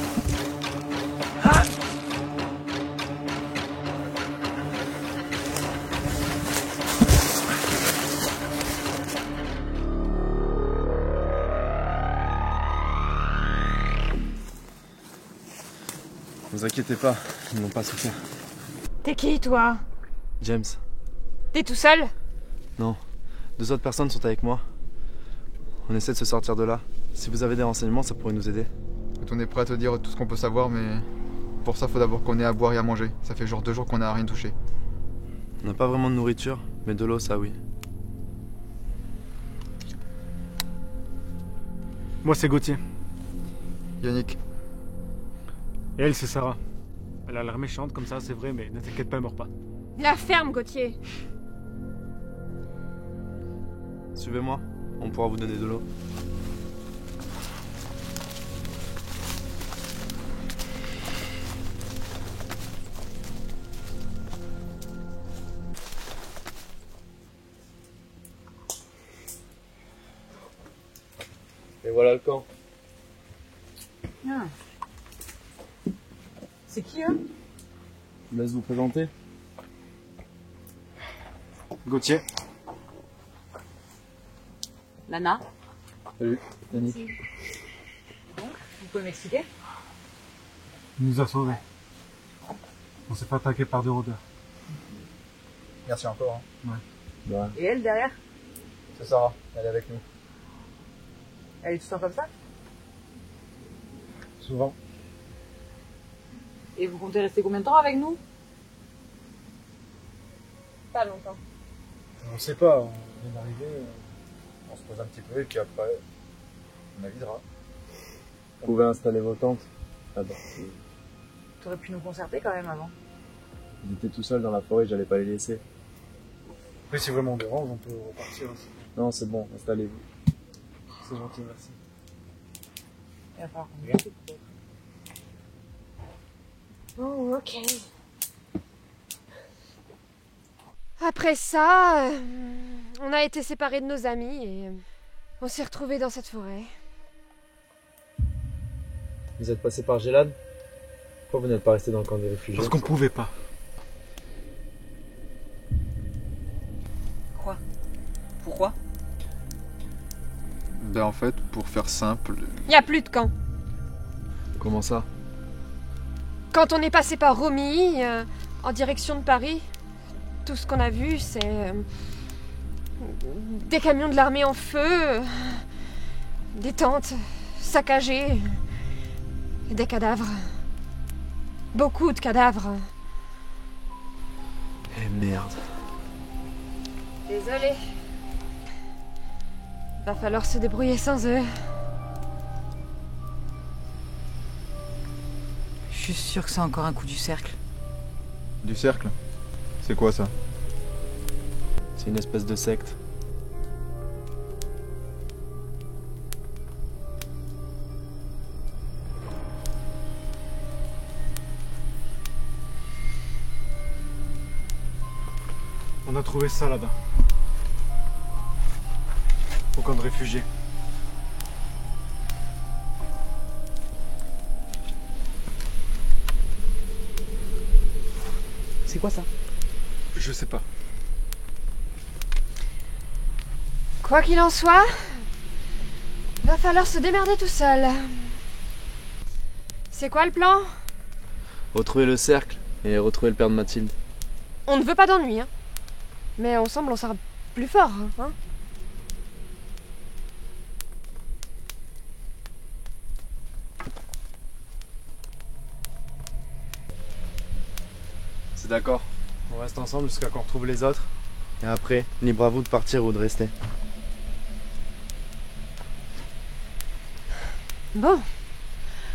Ne vous inquiétez pas, ils n'ont pas souffert. T'es qui, toi? James. T'es tout seul? Non. 2 autres personnes sont avec moi. On essaie de se sortir de là. Si vous avez des renseignements, ça pourrait nous aider. On est prêt à te dire tout ce qu'on peut savoir, mais pour ça, faut d'abord qu'on ait à boire et à manger. Ça fait genre 2 jours qu'on n'a rien touché. On n'a pas vraiment de nourriture, mais de l'eau, ça oui. Moi, c'est Gauthier. Yannick. Et elle, c'est Sarah. Elle a l'air méchante comme ça, c'est vrai, mais ne t'inquiète pas, elle meurt pas. La ferme, Gauthier. Suivez-moi, on pourra vous donner de l'eau. Et voilà le camp. Ah. C'est qui, eux? Je vous laisse vous présenter. Gauthier. Lana. Salut, Yannick. Bon, vous pouvez m'expliquer? Il nous a sauvés. On s'est fait attaquer par 2 rôdeurs. Merci encore. Ouais. Ouais. Et elle, derrière? C'est Sarah, elle est avec nous. Elle est tout le temps comme ça? Souvent. Et vous comptez rester combien de temps avec nous? Pas longtemps. On sait pas, on vient d'arriver, on se pose un petit peu et puis après, on avisera. Vous pouvez installer vos tentes. là-bas. T'aurais pu nous concerter quand même avant. Ils étaient tout seuls dans la forêt, j'allais pas les laisser. Après, si vraiment on dérange, on peut repartir aussi. Non, c'est bon, installez-vous. C'est gentil, merci. Il va falloir qu'on discute peut-être. Oh, ok. Après ça, on a été séparés de nos amis et on s'est retrouvés dans cette forêt. Vous êtes passé par Gélade? Pourquoi vous n'êtes pas resté dans le camp des réfugiés? Parce qu'on pouvait pas. Quoi? Pourquoi? Ben en fait, pour faire simple... Y a plus de camp. Comment ça? Quand on est passé par Romilly, en direction de Paris, tout ce qu'on a vu, c'est des camions de l'armée en feu, des tentes saccagées, et des cadavres. Beaucoup de cadavres. Eh merde. Désolée. Va falloir se débrouiller sans eux. Je suis sûre que c'est encore un coup du cercle. Du cercle? C'est quoi ça? C'est une espèce de secte. On a trouvé ça là-bas. Au camp de réfugiés. C'est quoi ça? Je sais pas. Quoi qu'il en soit, va falloir se démerder tout seul. C'est quoi le plan? Retrouver le cercle et retrouver le père de Mathilde. On ne veut pas d'ennui, hein. Mais ensemble on sera plus fort, hein. C'est d'accord. On reste ensemble jusqu'à qu'on retrouve les autres. Et après, libre à vous de partir ou de rester. Bon,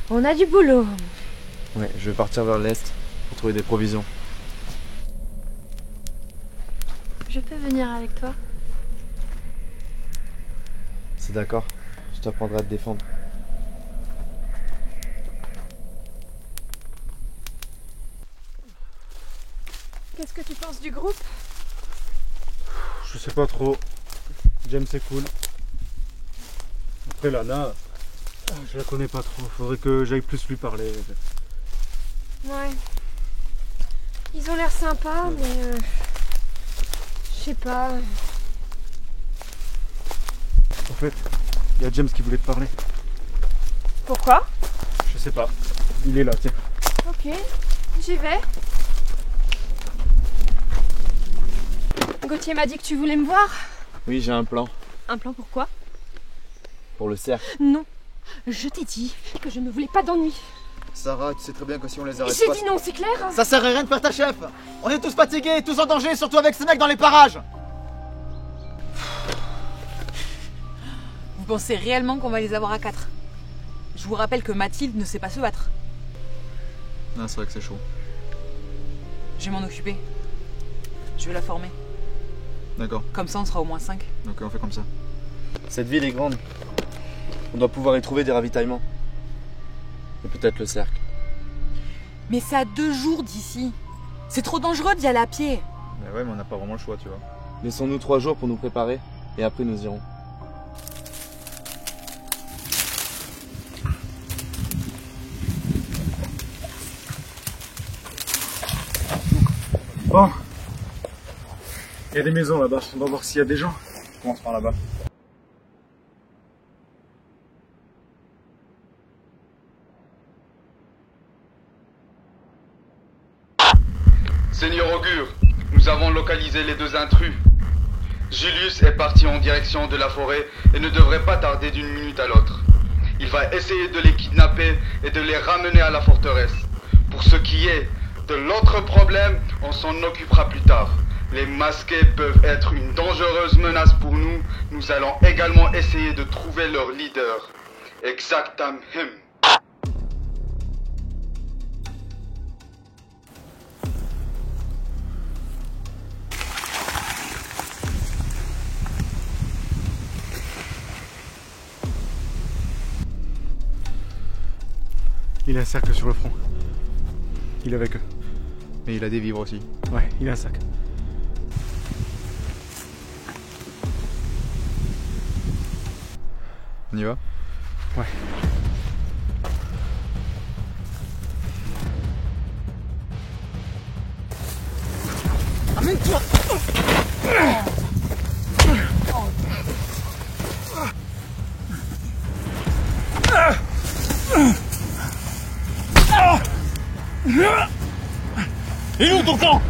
on a du boulot. Ouais, je vais partir vers l'est pour trouver des provisions. Je peux venir avec toi? C'est d'accord. Je t'apprendrai à te défendre. Qu'est-ce que tu penses du groupe? Je sais pas trop. James c'est cool. Après Lana, je la connais pas trop. Faudrait que j'aille plus lui parler. Ouais. Ils ont l'air sympas, mais... je sais pas... En fait, il y a James qui voulait te parler. Pourquoi? Je sais pas. Il est là, tiens. Ok, j'y vais. Gauthier m'a dit que tu voulais me voir. Oui, j'ai un plan. Un plan pourquoi? Pour le cercle. Non, je t'ai dit que je ne voulais pas d'ennui. Sarah, tu sais très bien que si on les arrête J'ai pas... dit non, c'est clair? Ça sert à rien de faire ta chef. On est tous fatigués, tous en danger, surtout avec ces mecs dans les parages. Vous pensez réellement qu'on va les avoir à 4? Je vous rappelle que Mathilde ne sait pas se battre. Non, c'est vrai que c'est chaud. Je vais m'en occuper. Je vais la former. D'accord. Comme ça, on sera au moins 5. Ok, on fait comme ça. Cette ville est grande. On doit pouvoir y trouver des ravitaillements. Et peut-être le cercle. Mais c'est à 2 jours d'ici. C'est trop dangereux d'y aller à pied. Mais ouais, mais on n'a pas vraiment le choix, tu vois. Laissons-nous 3 jours pour nous préparer. Et après, nous irons. Bon. Il y a des maisons là-bas. On va voir s'il y a des gens. On commence par là-bas. Seigneur Augure, nous avons localisé les 2 intrus. Julius est parti en direction de la forêt et ne devrait pas tarder d'une minute à l'autre. Il va essayer de les kidnapper et de les ramener à la forteresse. Pour ce qui est de l'autre problème, on s'en occupera plus tard. Les masqués peuvent être une dangereuse menace pour nous. Nous allons également essayer de trouver leur leader. Exactam him. Il a un cercle sur le front. Il est avec eux. Et il a des vivres aussi. Ouais, il a un sac. On y va? Ouais. Amène-toi! Il est où ton camp?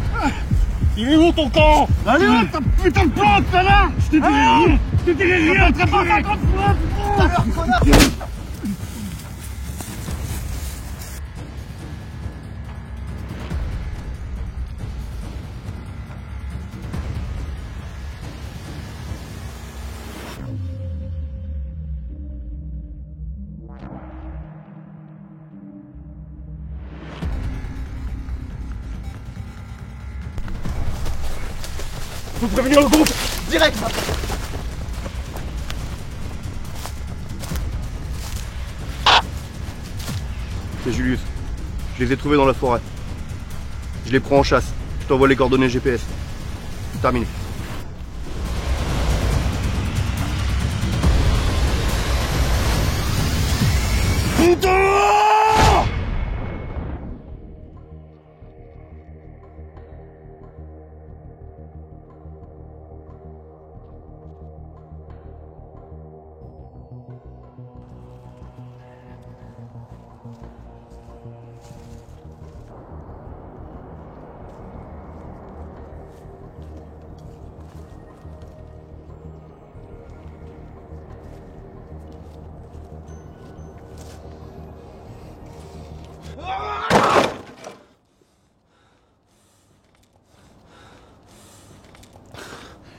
Il est où ton camp? Allez là, ta putain de plante, connard! Je t'ai dit rien! Je t'ai dit rien! T'as pas 50 fois! Tout à l'heure, connard! Faut prévenir le groupe! Direct! C'est Julius. Je les ai trouvés dans la forêt. Je les prends en chasse. Je t'envoie les coordonnées GPS. Terminé. Putain!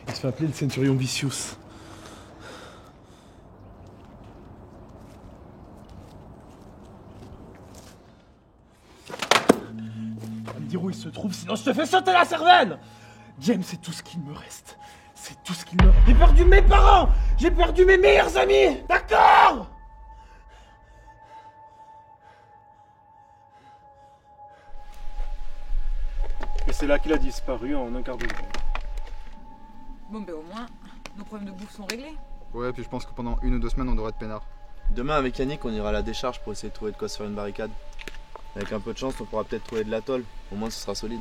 Il se fait appeler le Centurion Vicious. Va me dire où il se trouve, sinon je te fais sauter la cervelle! James, c'est tout ce qu'il me reste. C'est tout ce qu'il me reste. J'ai perdu mes parents! J'ai perdu mes meilleurs amis! D'accord? C'est là qu'il a disparu en un quart d'heure. Bon, ben au moins, nos problèmes de bouffe sont réglés. Ouais, puis je pense que pendant 1 ou 2 semaines, on devrait être peinard. Demain, avec Yannick, on ira à la décharge pour essayer de trouver de quoi se faire une barricade. Avec un peu de chance, on pourra peut-être trouver de l'atoll. Au moins, ce sera solide.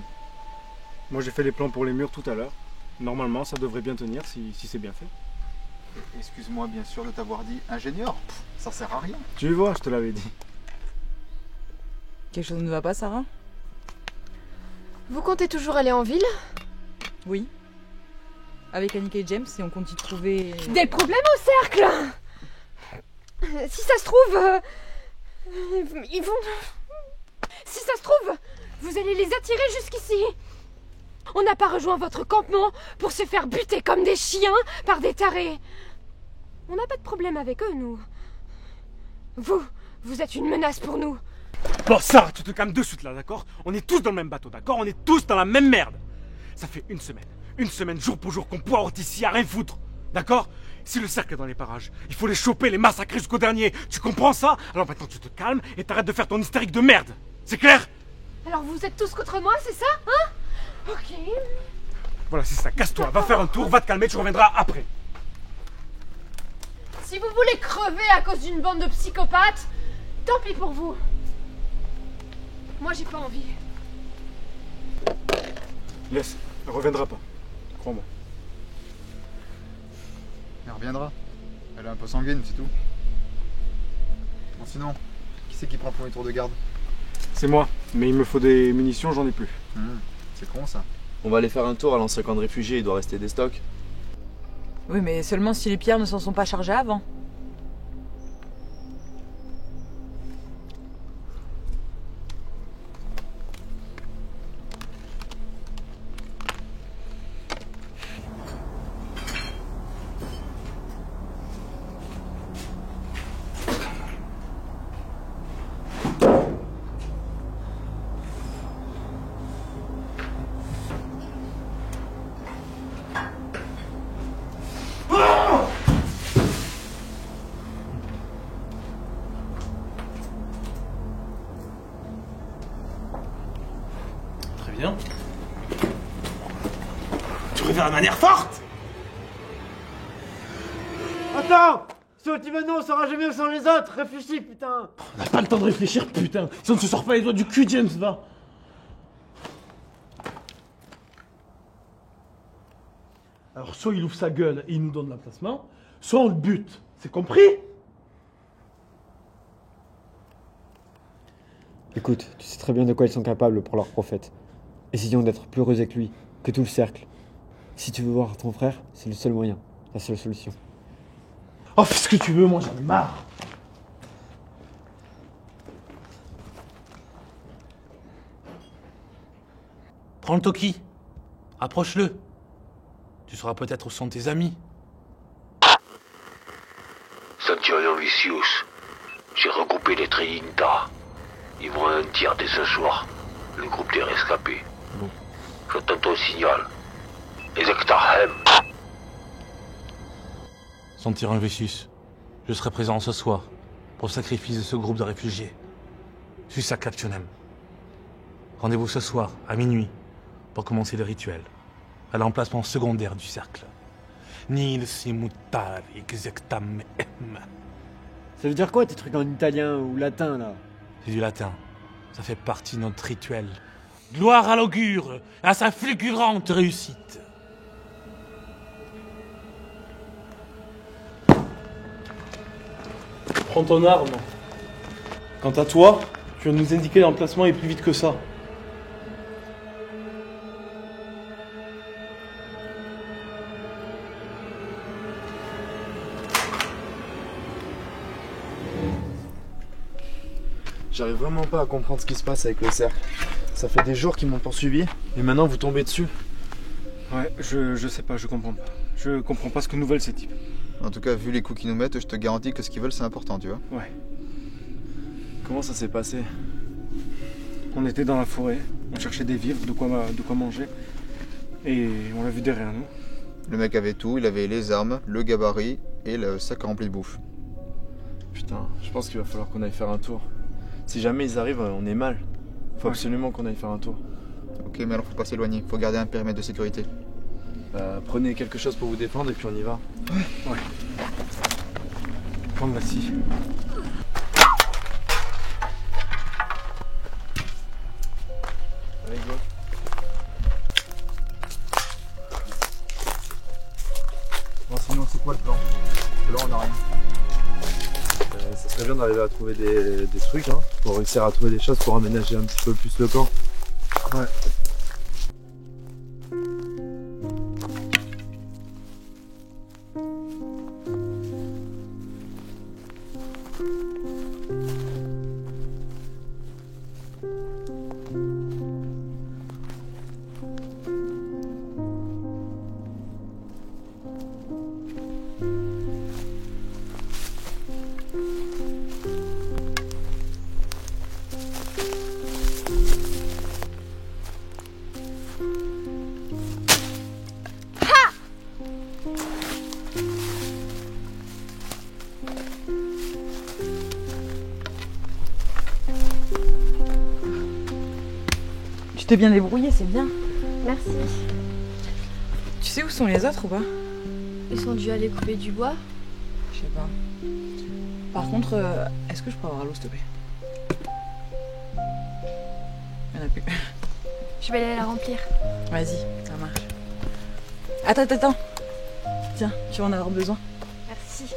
Moi, j'ai fait les plans pour les murs tout à l'heure. Normalement, ça devrait bien tenir si c'est bien fait. Excuse-moi bien sûr de t'avoir dit ingénieur. Ça sert à rien. Tu vois, je te l'avais dit. Quelque chose ne va pas, Sarah? Vous comptez toujours aller en ville? Oui. Avec Annick et James, et on compte y trouver... Des problèmes au cercle! Si ça se trouve... ils vont... Si ça se trouve, vous allez les attirer jusqu'ici. On n'a pas rejoint votre campement pour se faire buter comme des chiens par des tarés. On n'a pas de problème avec eux, nous. Vous êtes une menace pour nous. Bon, Sarah, tu te calmes de suite là, d'accord? On est tous dans le même bateau, d'accord? On est tous dans la même merde. Ça fait une semaine jour pour jour qu'on poireaute ici à rien foutre, d'accord? Si le cercle est dans les parages, il faut les choper, les massacrer jusqu'au dernier. Tu comprends ça? Alors maintenant tu te calmes et t'arrêtes de faire ton hystérique de merde. C'est clair? Alors vous êtes tous contre moi, c'est ça, hein? Ok. Voilà, c'est ça, casse-toi, va faire un tour, va te calmer, tu reviendras après. Si vous voulez crever à cause d'une bande de psychopathes, tant pis pour vous. Moi, j'ai pas envie. Laisse, elle reviendra pas. Crois-moi. Elle reviendra. Elle est un peu sanguine, c'est tout. Bon, sinon, qui c'est qui prend le premier tour de garde? C'est moi, mais il me faut des munitions, j'en ai plus. C'est con ça. On va aller faire un tour à l'ancien camp de réfugiés, il doit rester des stocks. Oui, mais seulement si les pierres ne s'en sont pas chargées avant. Très bien. Tu préfères la manière forte? Attends! Si on dit maintenant, on saura jamais où sont les autres! Réfléchis, putain! On n'a pas le temps de réfléchir, putain. Si on ne se sort pas les doigts du cul, James, va. Alors, soit il ouvre sa gueule et il nous donne l'emplacement, soit on le bute. C'est compris? Écoute, tu sais très bien de quoi ils sont capables pour leur prophète. Essayons d'être plus heureux que lui, que tout le cercle. Si tu veux voir ton frère, c'est le seul moyen, la seule solution. Oh, fais ce que tu veux, moi j'en ai marre. Prends le Toki. Approche-le. Tu seras peut-être au son de tes amis. Centurion Vicious, j'ai regroupé les Trinita. Ils vont à un tir dès ce soir. Le groupe des rescapés. J'attends ton signal. Ezektahem. Centurion Vicious, je serai présent ce soir pour le sacrifice de ce groupe de réfugiés. Suis sa Captionem. Rendez-vous ce soir à minuit pour commencer le rituel à l'emplacement secondaire du cercle. Nil simutar exectam em. Ça veut dire quoi tes trucs en italien ou latin là? C'est du latin. Ça fait partie de notre rituel. Gloire à l'augure et à sa fulgurante réussite. Prends ton arme. Quant à toi, tu vas nous indiquer l'emplacement et plus vite que ça. J'arrive vraiment pas à comprendre ce qui se passe avec le cercle. Ça fait des jours qu'ils m'ont poursuivi, et maintenant vous tombez dessus. Ouais, je sais pas, je comprends pas. Je comprends pas ce que nous veulent ces types. En tout cas, vu les coups qu'ils nous mettent, je te garantis que ce qu'ils veulent, c'est important, tu vois. Ouais. Comment ça s'est passé? On était dans la forêt, on cherchait des vivres, de quoi manger, et on l'a vu derrière nous. Le mec avait tout, il avait les armes, le gabarit et le sac rempli de bouffe. Putain, je pense qu'il va falloir qu'on aille faire un tour. Si jamais ils arrivent, on est mal. Faut absolument qu'on aille faire un tour. Ok, mais alors faut pas s'éloigner, faut garder un périmètre de sécurité. Prenez quelque chose pour vous défendre et puis on y va. Ouais. Prends merci. Allez, go. Bon, sinon, c'est quoi le plan? Parce que là, on a rien. Ça serait bien d'arriver à trouver des trucs, hein, pour réussir à trouver des choses pour aménager un petit peu plus le camp. Ouais. Tu t'es bien débrouillé, c'est bien. Merci. Tu sais où sont les autres ou pas? Ils sont dû aller couper du bois. Je sais pas. Par contre, est-ce que je peux avoir l'eau, s'il te plaît? Il y en a plus. Je vais aller la remplir. Vas-y, ça marche. Attends. Tiens, tu vas en avoir besoin. Merci.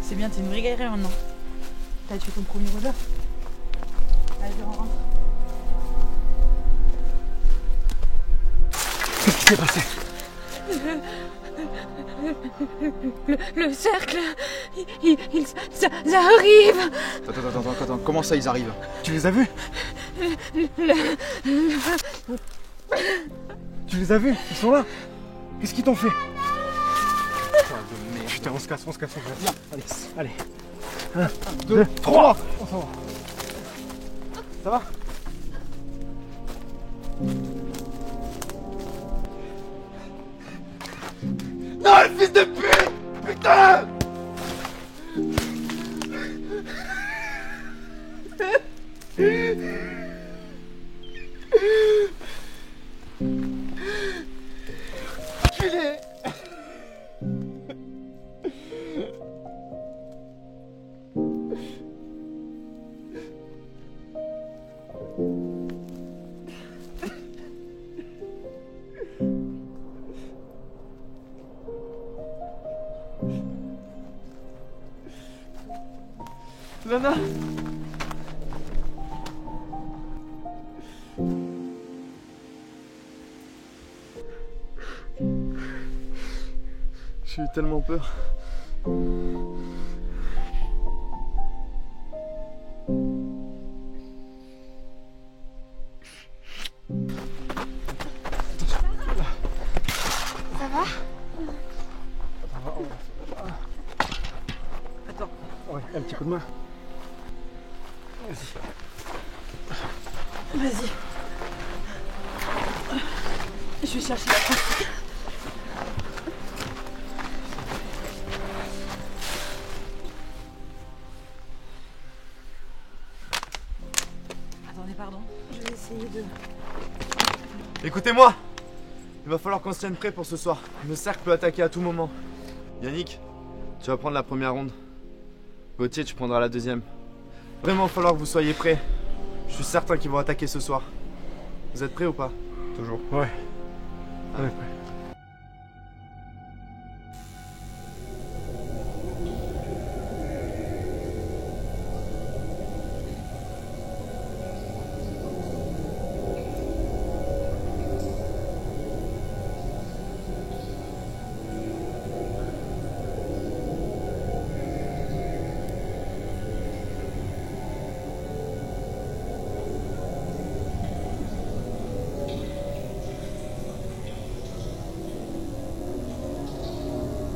C'est bien, t'es une vraie guerrière maintenant. T'as tué ton premier rôdeur. Allez, on rentre. Qu'est-ce qui s'est passé? Le cercle, ça arrive. Attends, comment ça ils arrivent? Tu les as vus? Tu les as vus? Ils sont là. Qu'est-ce qu'ils t'ont fait? Putain, on se casse. Viens, allez. 1, 2, 3. On s'en va. Ça va? Non, fils de pute! Putain! Enculé! Lana! J'ai eu tellement peur. Ça va? Attends. Ouais, un petit coup de main. Vas-y. Je vais chercher la trousse. Attendez, pardon. Je vais essayer de... Écoutez-moi! Il va falloir qu'on se tienne prêt pour ce soir. Le cercle peut attaquer à tout moment. Yannick, Tu vas prendre la première ronde. Gauthier, tu prendras la deuxième. Vraiment, il va falloir que vous soyez prêts. Je suis certain qu'ils vont attaquer ce soir. Vous êtes prêts ou pas? Toujours. Ouais. Allez.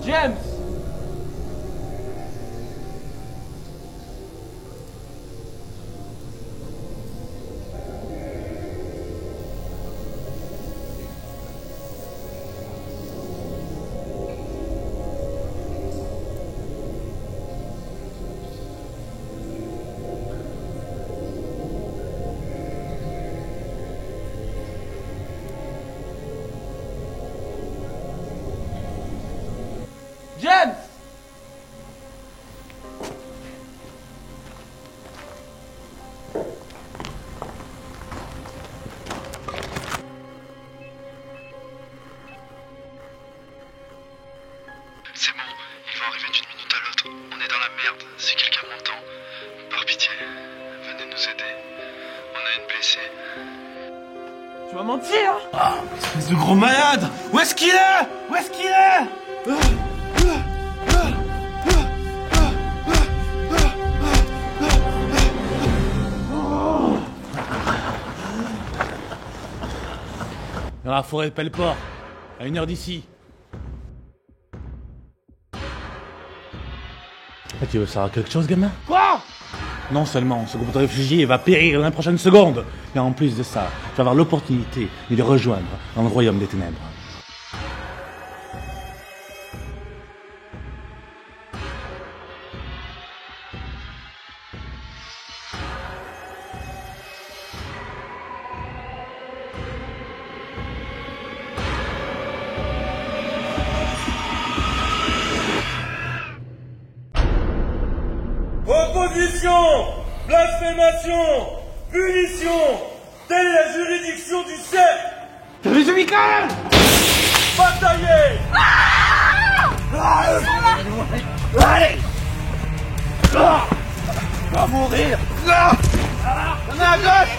James! James! C'est bon, il va arriver d'une minute à l'autre. On est dans la merde. Si quelqu'un m'entend, par pitié, venez nous aider. On a une blessée. Tu vas mentir? Ah, espèce de gros malade! Où est-ce qu'il est? Où est-ce qu'il est? Dans la forêt de Pelleport, à 1 heure d'ici. Ah, tu veux savoir quelque chose, gamin? Quoi? Non seulement ce groupe de réfugiés va périr dans la prochaine seconde, mais en plus de ça, tu vas avoir l'opportunité de les rejoindre dans le royaume des ténèbres. Opposition, blasphémation, punition, telle est la juridiction du siècle. Jésus Michael! Bataillez! Allez! Va mourir! On est à gauche!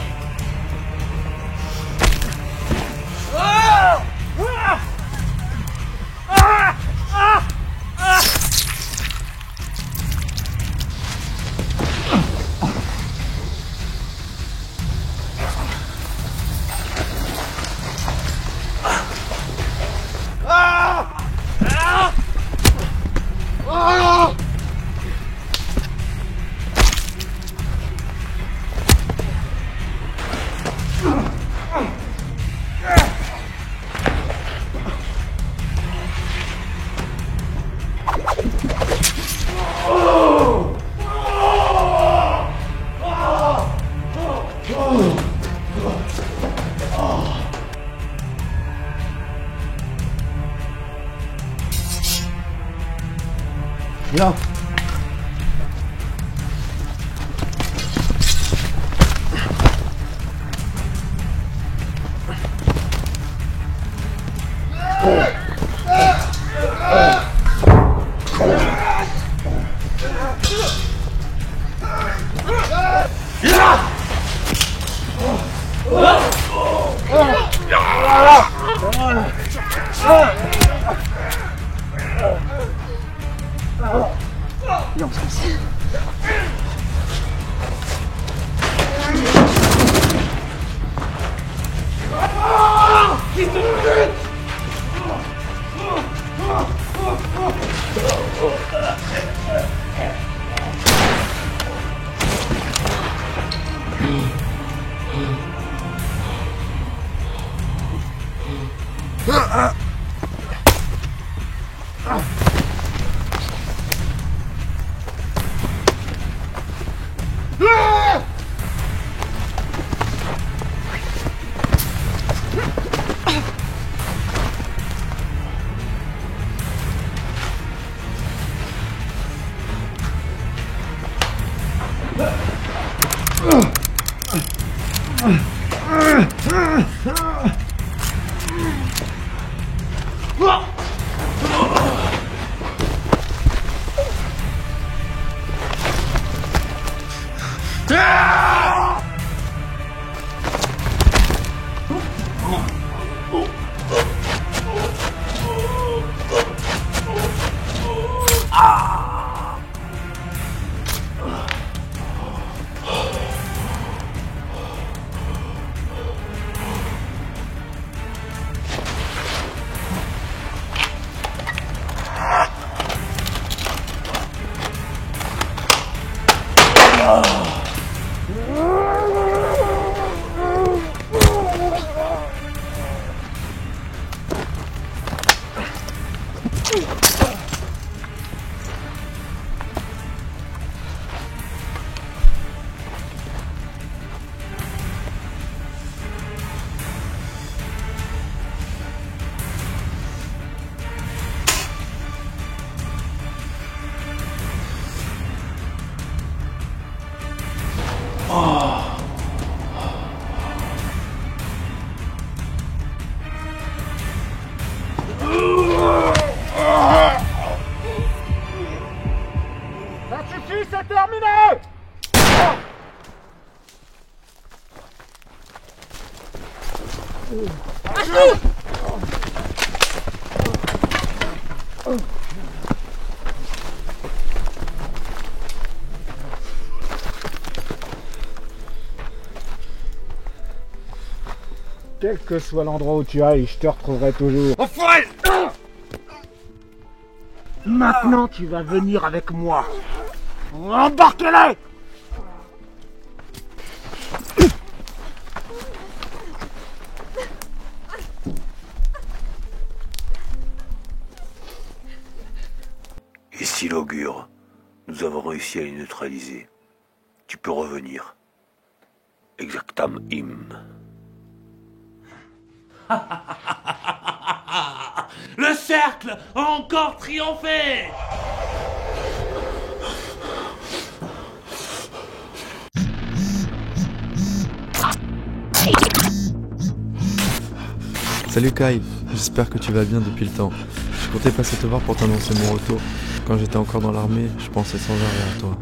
Viens. Ça suffit, c'est terminé! Quel que soit l'endroit où tu ailles, je te retrouverai toujours. Enfoiré! Maintenant, tu vas venir avec moi. Embarquez-les! Ici l'augure, nous avons réussi à les neutraliser. Tu peux revenir. Exactam im. Le cercle a encore triomphé! Salut Kyle, j'espère que tu vas bien depuis le temps. Je comptais passer te voir pour t'annoncer mon retour. Quand j'étais encore dans l'armée, je pensais sans arrêt à toi.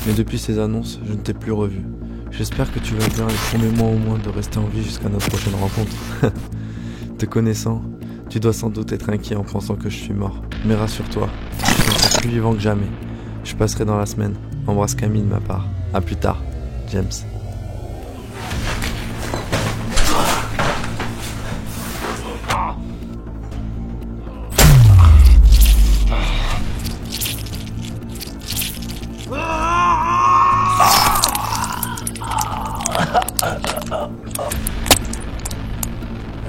Mais depuis ces annonces, je ne t'ai plus revu. J'espère que tu vas bien et promets-moi au moins de rester en vie jusqu'à notre prochaine rencontre. Te connaissant, tu dois sans doute être inquiet en pensant que je suis mort. Mais rassure-toi, je suis plus vivant que jamais. Je passerai dans la semaine. Embrasse Camille de ma part. A plus tard, James.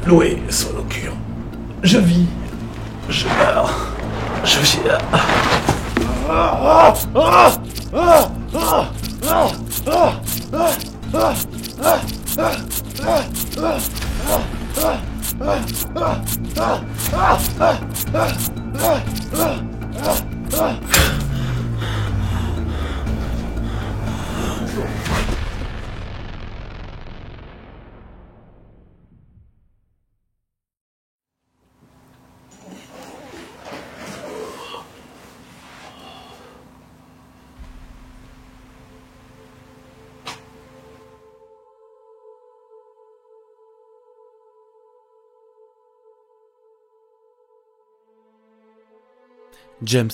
Loué soit l'augure. Je vis, je meurs, je vis. James,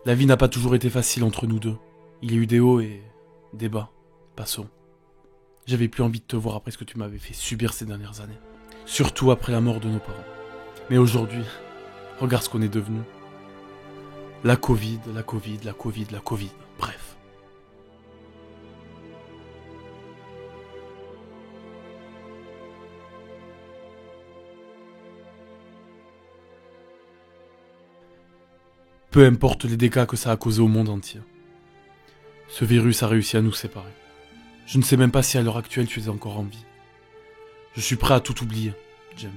la vie n'a pas toujours été facile entre nous deux. Il y a eu des hauts et des bas. Passons. J'avais plus envie de te voir après ce que tu m'avais fait subir ces dernières années. Surtout après la mort de nos parents. Mais aujourd'hui, regarde ce qu'on est devenu. La Covid, la Covid, la Covid, la Covid. Bref. Peu importe les dégâts que ça a causé au monde entier. Ce virus a réussi à nous séparer. Je ne sais même pas si à l'heure actuelle tu es encore en vie. Je suis prêt à tout oublier, James.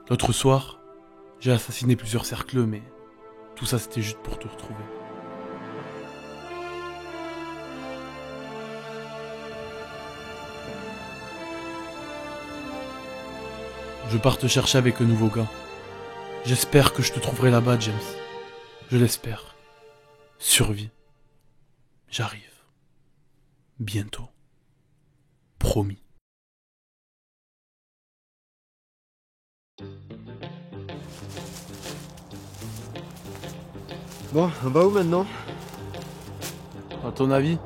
L'autre soir, j'ai assassiné plusieurs cercleux, mais tout ça c'était juste pour te retrouver. Je pars te chercher avec un nouveau gars. J'espère que je te trouverai là-bas, James. Je l'espère. Survie. J'arrive. Bientôt. Promis. Bon, on va où maintenant? À ton avis?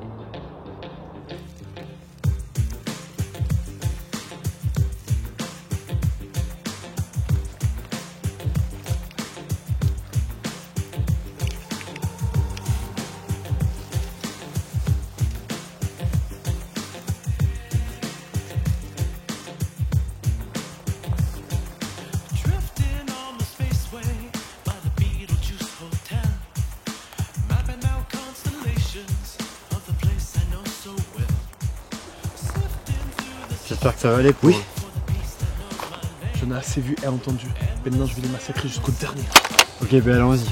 J'espère que ça va aller pour... Oui. J'en ai assez vu et entendu. Maintenant je vais les massacrer jusqu'au dernier. Ok, ben allons-y.